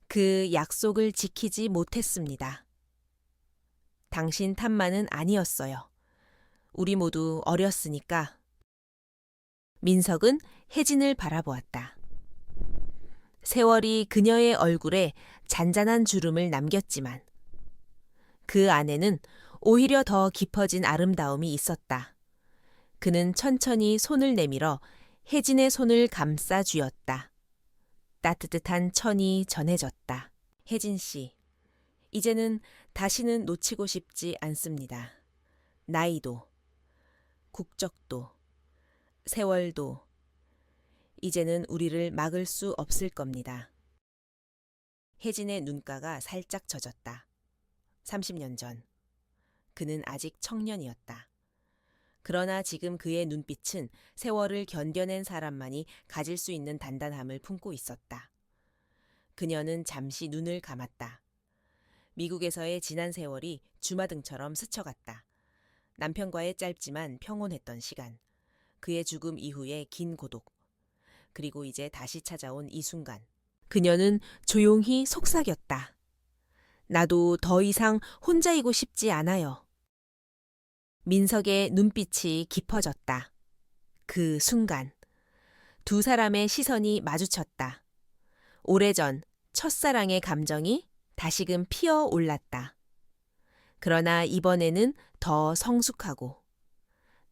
그 약속을 지키지 못했습니다. 당신 탓만은 아니었어요. 우리 모두 어렸으니까. 민석은 혜진을 바라보았다. 세월이 그녀의 얼굴에 잔잔한 주름을 남겼지만 그 안에는 오히려 더 깊어진 아름다움이 있었다. 그는 천천히 손을 내밀어 혜진의 손을 감싸 쥐었다. 따뜻한 천이 전해졌다. 혜진 씨, 이제는 다시는 놓치고 싶지 않습니다. 나이도, 국적도, 세월도 이제는 우리를 막을 수 없을 겁니다. 혜진의 눈가가 살짝 젖었다. 30년 전, 그는 아직 청년이었다. 그러나 지금 그의 눈빛은 세월을 견뎌낸 사람만이 가질 수 있는 단단함을 품고 있었다. 그녀는 잠시 눈을 감았다. 미국에서의 지난 세월이 주마등처럼 스쳐갔다. 남편과의 짧지만 평온했던 시간, 그의 죽음 이후의 긴 고독, 그리고 이제 다시 찾아온 이 순간. 그녀는 조용히 속삭였다. 나도 더 이상 혼자이고 싶지 않아요. 민석의 눈빛이 깊어졌다. 그 순간 두 사람의 시선이 마주쳤다. 오래전 첫사랑의 감정이 다시금 피어올랐다. 그러나 이번에는 더 성숙하고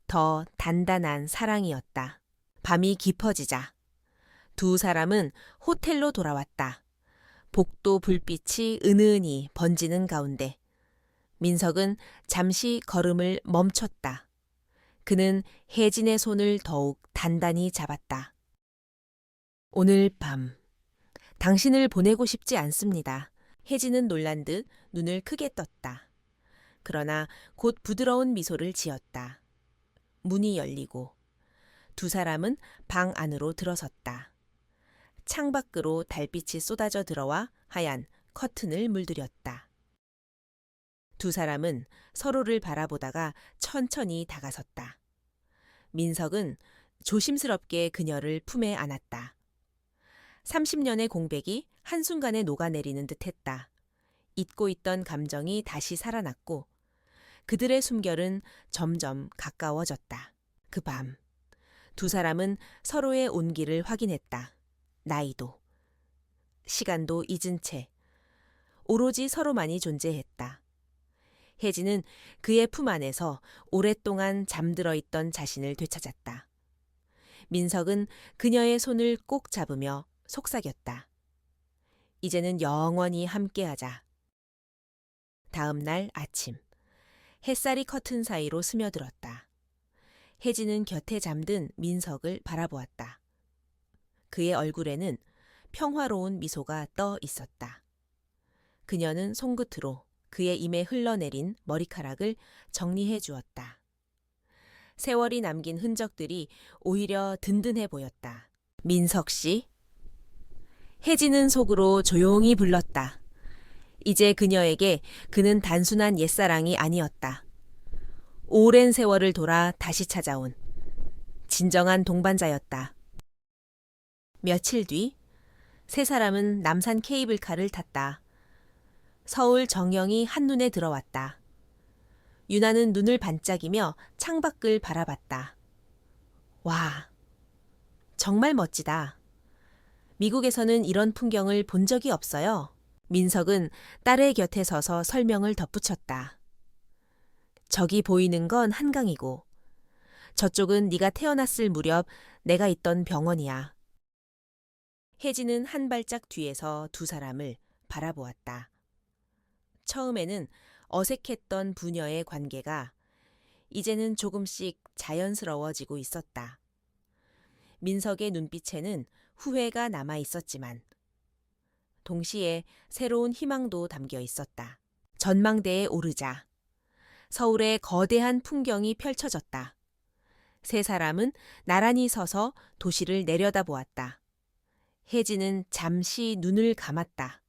더 단단한 사랑이었다. 밤이 깊어지자 두 사람은 호텔로 돌아왔다. 복도 불빛이 은은히 번지는 가운데 민석은 잠시 걸음을 멈췄다. 그는 혜진의 손을 더욱 단단히 잡았다. 오늘 밤, 당신을 보내고 싶지 않습니다. 혜진은 놀란 듯 눈을 크게 떴다. 그러나 곧 부드러운 미소를 지었다. 문이 열리고 두 사람은 방 안으로 들어섰다. 창밖으로 달빛이 쏟아져 들어와 하얀 커튼을 물들였다. 두 사람은 서로를 바라보다가 천천히 다가섰다. 민석은 조심스럽게 그녀를 품에 안았다. 30년의 공백이 한순간에 녹아내리는 듯했다. 잊고 있던 감정이 다시 살아났고 그들의 숨결은 점점 가까워졌다. 그 밤, 두 사람은 서로의 온기를 확인했다. 나이도, 시간도 잊은 채 오로지 서로만이 존재했다. 혜진은 그의 품 안에서 오랫동안 잠들어 있던 자신을 되찾았다. 민석은 그녀의 손을 꼭 잡으며 속삭였다. 이제는 영원히 함께하자. 다음 날 아침, 햇살이 커튼 사이로 스며들었다. 혜진은 곁에 잠든 민석을 바라보았다. 그의 얼굴에는 평화로운 미소가 떠 있었다. 그녀는 손끝으로 그의 입에 흘러내린 머리카락을 정리해 주었다. 세월이 남긴 흔적들이 오히려 든든해 보였다. 민석 씨? 혜진은 속으로 조용히 불렀다. 이제 그녀에게 그는 단순한 옛사랑이 아니었다. 오랜 세월을 돌아 다시 찾아온 진정한 동반자였다. 며칠 뒤, 세 사람은 남산 케이블카를 탔다. 서울 정영이 한눈에 들어왔다. 유나는 눈을 반짝이며 창밖을 바라봤다. 와, 정말 멋지다. 미국에서는 이런 풍경을 본 적이 없어요. 민석은 딸의 곁에 서서 설명을 덧붙였다. 저기 보이는 건 한강이고 저쪽은 네가 태어났을 무렵 내가 있던 병원이야. 혜진은 한 발짝 뒤에서 두 사람을 바라보았다. 처음에는 어색했던 부녀의 관계가 이제는 조금씩 자연스러워지고 있었다. 민석의 눈빛에는 후회가 남아 있었지만 동시에 새로운 희망도 담겨 있었다. 전망대에 오르자 서울의 거대한 풍경이 펼쳐졌다. 세 사람은 나란히 서서 도시를 내려다보았다. 혜진은 잠시 눈을 감았다.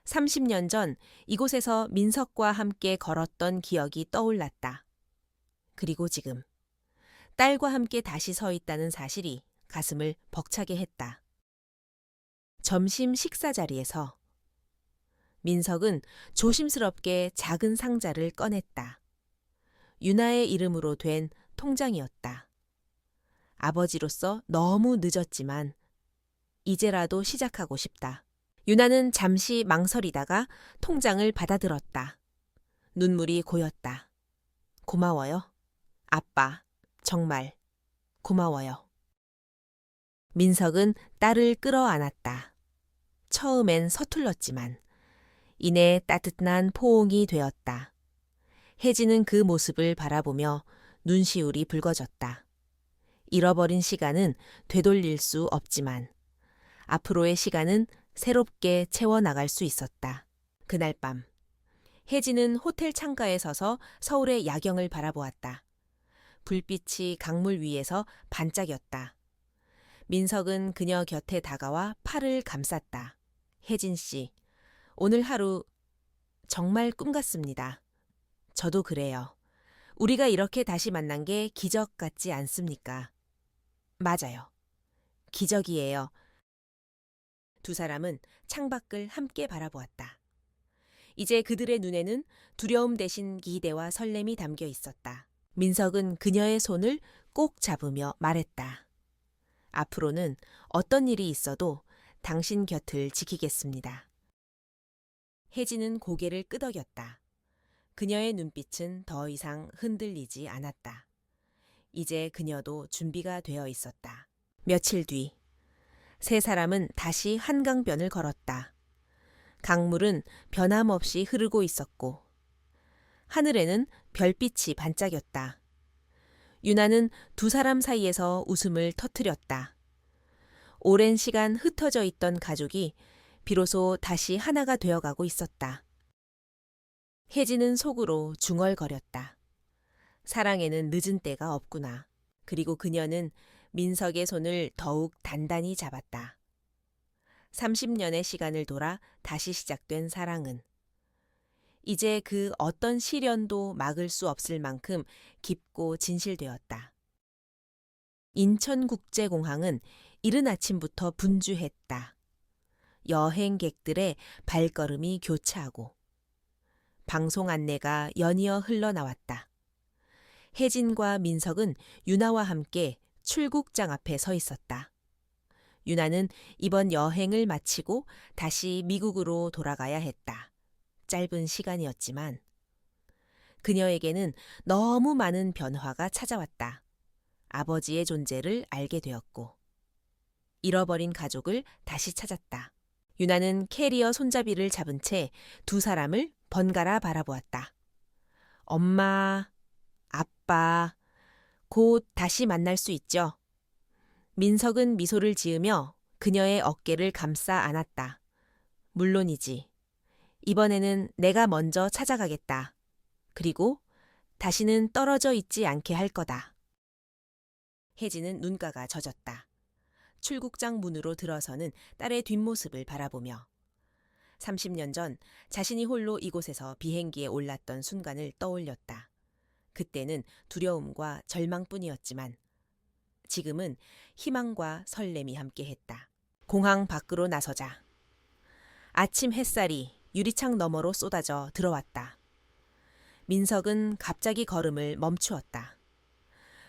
30년 전 이곳에서 민석과 함께 걸었던 기억이 떠올랐다. 그리고 지금 딸과 함께 다시 서 있다는 사실이 가슴을 벅차게 했다. 점심 식사 자리에서 민석은 조심스럽게 작은 상자를 꺼냈다. 유나의 이름으로 된 통장이었다. 아버지로서 너무 늦었지만 이제라도 시작하고 싶다. 유나는 잠시 망설이다가 통장을 받아들었다. 눈물이 고였다. 고마워요. 아빠, 정말 고마워요. 민석은 딸을 끌어안았다. 처음엔 서툴렀지만 이내 따뜻한 포옹이 되었다. 혜진은 그 모습을 바라보며 눈시울이 붉어졌다. 잃어버린 시간은 되돌릴 수 없지만 앞으로의 시간은 새롭게 채워나갈 수 있었다. 그날 밤, 혜진은 호텔 창가에 서서 서울의 야경을 바라보았다. 불빛이 강물 위에서 반짝였다. 민석은 그녀 곁에 다가와 팔을 감쌌다. 혜진 씨, 오늘 하루 정말 꿈 같습니다. 저도 그래요. 우리가 이렇게 다시 만난 게 기적 같지 않습니까? 맞아요. 기적이에요. 두 사람은 창밖을 함께 바라보았다. 이제 그들의 눈에는 두려움 대신 기대와 설렘이 담겨 있었다. 민석은 그녀의 손을 꼭 잡으며 말했다. 앞으로는 어떤 일이 있어도 당신 곁을 지키겠습니다. 혜진은 고개를 끄덕였다. 그녀의 눈빛은 더 이상 흔들리지 않았다. 이제 그녀도 준비가 되어 있었다. 며칠 뒤, 세 사람은 다시 한강변을 걸었다. 강물은 변함없이 흐르고 있었고 하늘에는 별빛이 반짝였다. 유나는 두 사람 사이에서 웃음을 터뜨렸다. 오랜 시간 흩어져 있던 가족이 비로소 다시 하나가 되어가고 있었다. 혜진은 속으로 중얼거렸다. 사랑에는 늦은 때가 없구나. 그리고 그녀는 민석의 손을 더욱 단단히 잡았다. 30년의 시간을 돌아 다시 시작된 사랑은 이제 그 어떤 시련도 막을 수 없을 만큼 깊고 진실되었다. 인천국제공항은 이른 아침부터 분주했다. 여행객들의 발걸음이 교차하고 방송 안내가 연이어 흘러나왔다. 혜진과 민석은 유나와 함께 출국장 앞에 서 있었다. 유나는 이번 여행을 마치고 다시 미국으로 돌아가야 했다. 짧은 시간이었지만 그녀에게는 너무 많은 변화가 찾아왔다. 아버지의 존재를 알게 되었고 잃어버린 가족을 다시 찾았다. 유나는 캐리어 손잡이를 잡은 채 두 사람을 번갈아 바라보았다. 엄마, 아빠, 곧 다시 만날 수 있죠? 민석은 미소를 지으며 그녀의 어깨를 감싸 안았다. 물론이지. 이번에는 내가 먼저 찾아가겠다. 그리고 다시는 떨어져 있지 않게 할 거다. 혜진은 눈가가 젖었다. 출국장 문으로 들어서는 딸의 뒷모습을 바라보며 30년 전 자신이 홀로 이곳에서 비행기에 올랐던 순간을 떠올렸다. 그때는 두려움과 절망뿐이었지만 지금은 희망과 설렘이 함께했다. 공항 밖으로 나서자 아침 햇살이 유리창 너머로 쏟아져 들어왔다. 민석은 갑자기 걸음을 멈추었다.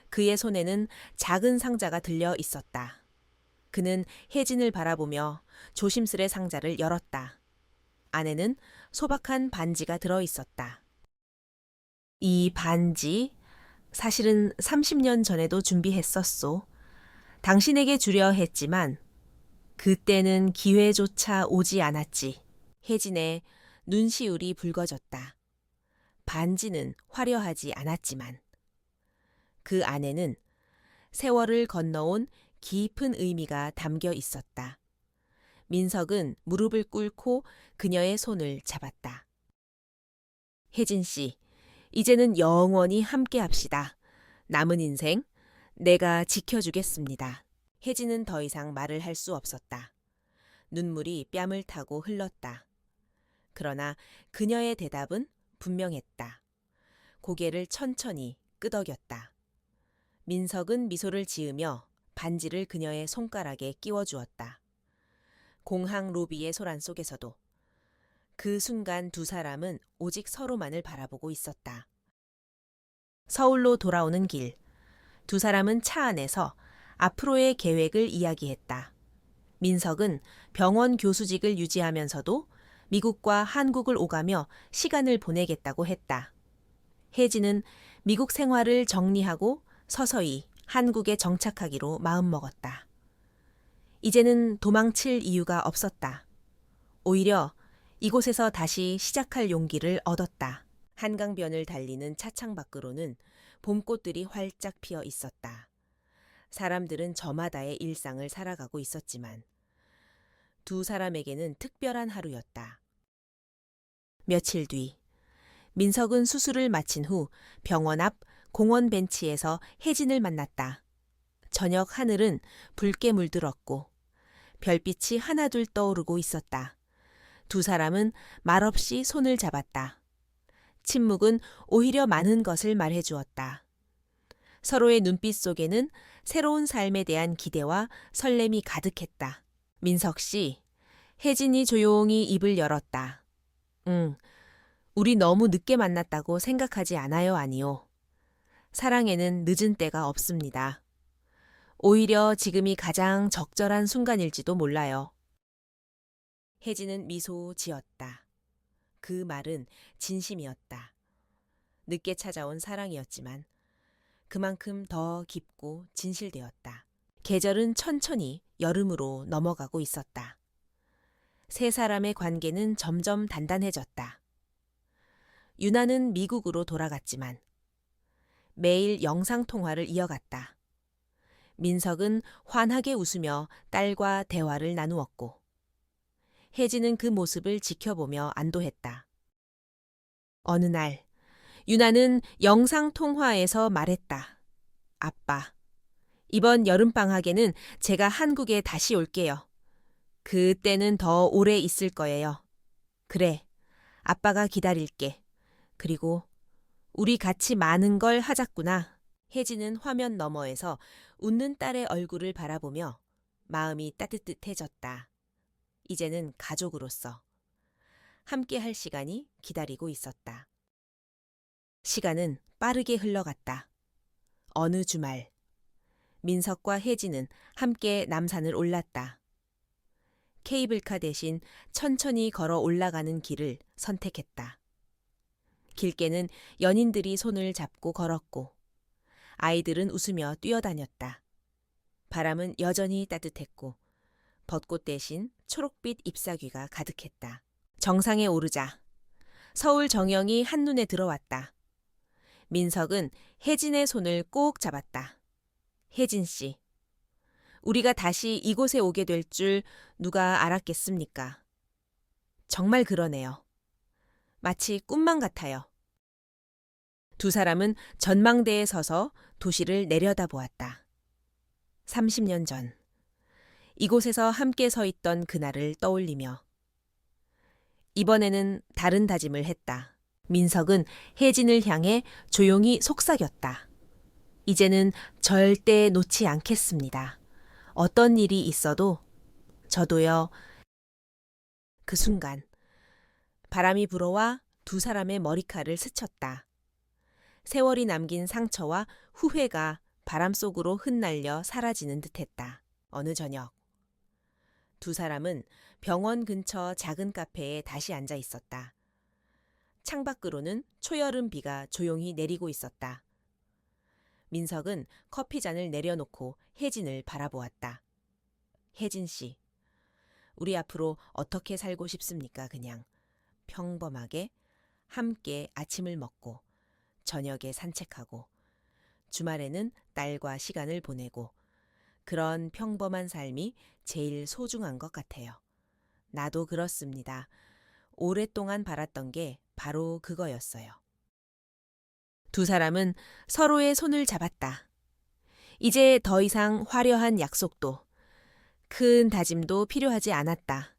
그의 손에는 작은 상자가 들려 있었다. 그는 혜진을 바라보며 조심스레 상자를 열었다. 안에는 소박한 반지가 들어 있었다. 이 반지, 사실은 30년 전에도 준비했었소. 당신에게 주려 했지만 그때는 기회조차 오지 않았지. 혜진의 눈시울이 붉어졌다. 반지는 화려하지 않았지만 그 안에는 세월을 건너온 깊은 의미가 담겨 있었다. 민석은 무릎을 꿇고 그녀의 손을 잡았다. 혜진 씨, 이제는 영원히 함께 합시다. 남은 인생 내가 지켜주겠습니다. 혜진은 더 이상 말을 할 수 없었다. 눈물이 뺨을 타고 흘렀다. 그러나 그녀의 대답은 분명했다. 고개를 천천히 끄덕였다. 민석은 미소를 지으며 반지를 그녀의 손가락에 끼워주었다. 공항 로비의 소란 속에서도 그 순간 두 사람은 오직 서로만을 바라보고 있었다. 서울로 돌아오는 길, 두 사람은 차 안에서 앞으로의 계획을 이야기했다. 민석은 병원 교수직을 유지하면서도 미국과 한국을 오가며 시간을 보내겠다고 했다. 혜진은 미국 생활을 정리하고 서서히 한국에 정착하기로 마음먹었다. 이제는 도망칠 이유가 없었다. 오히려 이곳에서 다시 시작할 용기를 얻었다. 한강변을 달리는 차창 밖으로는 봄꽃들이 활짝 피어 있었다. 사람들은 저마다의 일상을 살아가고 있었지만 두 사람에게는 특별한 하루였다. 며칠 뒤 민석은 수술을 마친 후 병원 앞 공원 벤치에서 혜진을 만났다. 저녁 하늘은 붉게 물들었고 별빛이 하나둘 떠오르고 있었다. 두 사람은 말없이 손을 잡았다. 침묵은 오히려 많은 것을 말해주었다. 서로의 눈빛 속에는 새로운 삶에 대한 기대와 설렘이 가득했다. 민석 씨, 혜진이 조용히 입을 열었다. 우리 너무 늦게 만났다고 생각하지 않아요, 아니요. 사랑에는 늦은 때가 없습니다. 오히려 지금이 가장 적절한 순간일지도 몰라요. 혜진은 미소 지었다. 그 말은 진심이었다. 늦게 찾아온 사랑이었지만 그만큼 더 깊고 진실되었다. 계절은 천천히 여름으로 넘어가고 있었다. 세 사람의 관계는 점점 단단해졌다. 유나는 미국으로 돌아갔지만 매일 영상통화를 이어갔다. 민석은 환하게 웃으며 딸과 대화를 나누었고 혜진은 그 모습을 지켜보며 안도했다. 어느 날 유나는 영상통화에서 말했다. 아빠, 이번 여름방학에는 제가 한국에 다시 올게요. 그때는 더 오래 있을 거예요. 그래, 아빠가 기다릴게. 그리고 우리 같이 많은 걸 하자꾸나. 혜진은 화면 너머에서 웃는 딸의 얼굴을 바라보며 마음이 따뜻해졌다. 이제는 가족으로서 함께 할 시간이 기다리고 있었다. 시간은 빠르게 흘러갔다. 어느 주말, 민석과 혜진은 함께 남산을 올랐다. 케이블카 대신 천천히 걸어 올라가는 길을 선택했다. 길게는 연인들이 손을 잡고 걸었고 아이들은 웃으며 뛰어다녔다. 바람은 여전히 따뜻했고 벚꽃 대신 초록빛 잎사귀가 가득했다. 정상에 오르자 서울 정영이 한눈에 들어왔다. 민석은 혜진의 손을 꼭 잡았다. 혜진 씨, 우리가 다시 이곳에 오게 될 줄 누가 알았겠습니까? 정말 그러네요. 마치 꿈만 같아요. 두 사람은 전망대에 서서 도시를 내려다보았다. 30년 전, 이곳에서 함께 서 있던 그날을 떠올리며 이번에는 다른 다짐을 했다. 민석은 혜진을 향해 조용히 속삭였다. 이제는 절대 놓지 않겠습니다. 어떤 일이 있어도 저도요. 그 순간 바람이 불어와 두 사람의 머리칼을 스쳤다. 세월이 남긴 상처와 후회가 바람 속으로 흩날려 사라지는 듯했다. 어느 저녁 두 사람은 병원 근처 작은 카페에 다시 앉아 있었다. 창밖으로는 초여름 비가 조용히 내리고 있었다. 민석은 커피잔을 내려놓고 혜진을 바라보았다. 혜진 씨, 우리 앞으로 어떻게 살고 싶습니까? 그냥 평범하게 함께 아침을 먹고 저녁에 산책하고 주말에는 딸과 시간을 보내고 그런 평범한 삶이 제일 소중한 것 같아요. 나도 그렇습니다. 오랫동안 바랐던 게 바로 그거였어요. 두 사람은 서로의 손을 잡았다. 이제 더 이상 화려한 약속도 큰 다짐도 필요하지 않았다.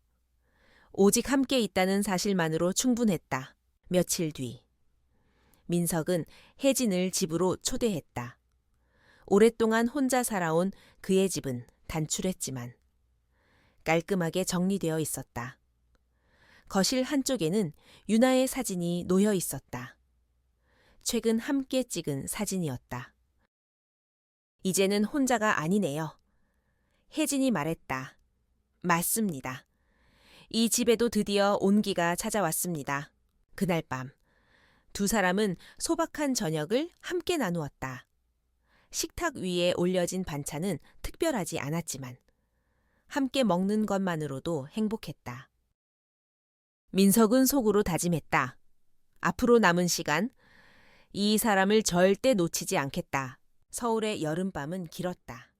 오직 함께 있다는 사실만으로 충분했다. 며칠 뒤 민석은 혜진을 집으로 초대했다. 오랫동안 혼자 살아온 그의 집은 단출했지만 깔끔하게 정리되어 있었다. 거실 한쪽에는 유나의 사진이 놓여 있었다. 최근 함께 찍은 사진이었다. 이제는 혼자가 아니네요. 혜진이 말했다. 맞습니다. 이 집에도 드디어 온기가 찾아왔습니다. 그날 밤 두 사람은 소박한 저녁을 함께 나누었다. 식탁 위에 올려진 반찬은 특별하지 않았지만 함께 먹는 것만으로도 행복했다. 민석은 속으로 다짐했다. 앞으로 남은 시간 이 사람을 절대 놓치지 않겠다. 서울의 여름밤은 길었다.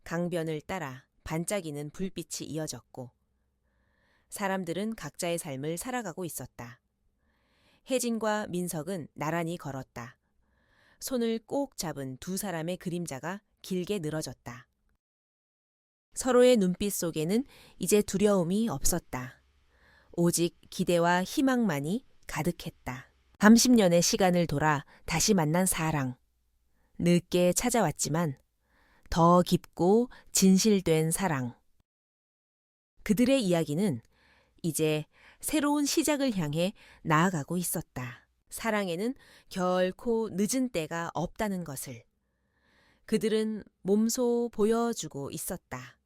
강변을 따라 반짝이는 불빛이 이어졌고 사람들은 각자의 삶을 살아가고 있었다. 혜진과 민석은 나란히 걸었다. 손을 꼭 잡은 두 사람의 그림자가 길게 늘어졌다. 서로의 눈빛 속에는 이제 두려움이 없었다. 오직 기대와 희망만이 가득했다. 30년의 시간을 돌아 다시 만난 사랑. 늦게 찾아왔지만 더 깊고 진실된 사랑. 그들의 이야기는 이제 새로운 시작을 향해 나아가고 있었다. 사랑에는 결코 늦은 때가 없다는 것을 그들은 몸소 보여주고 있었다.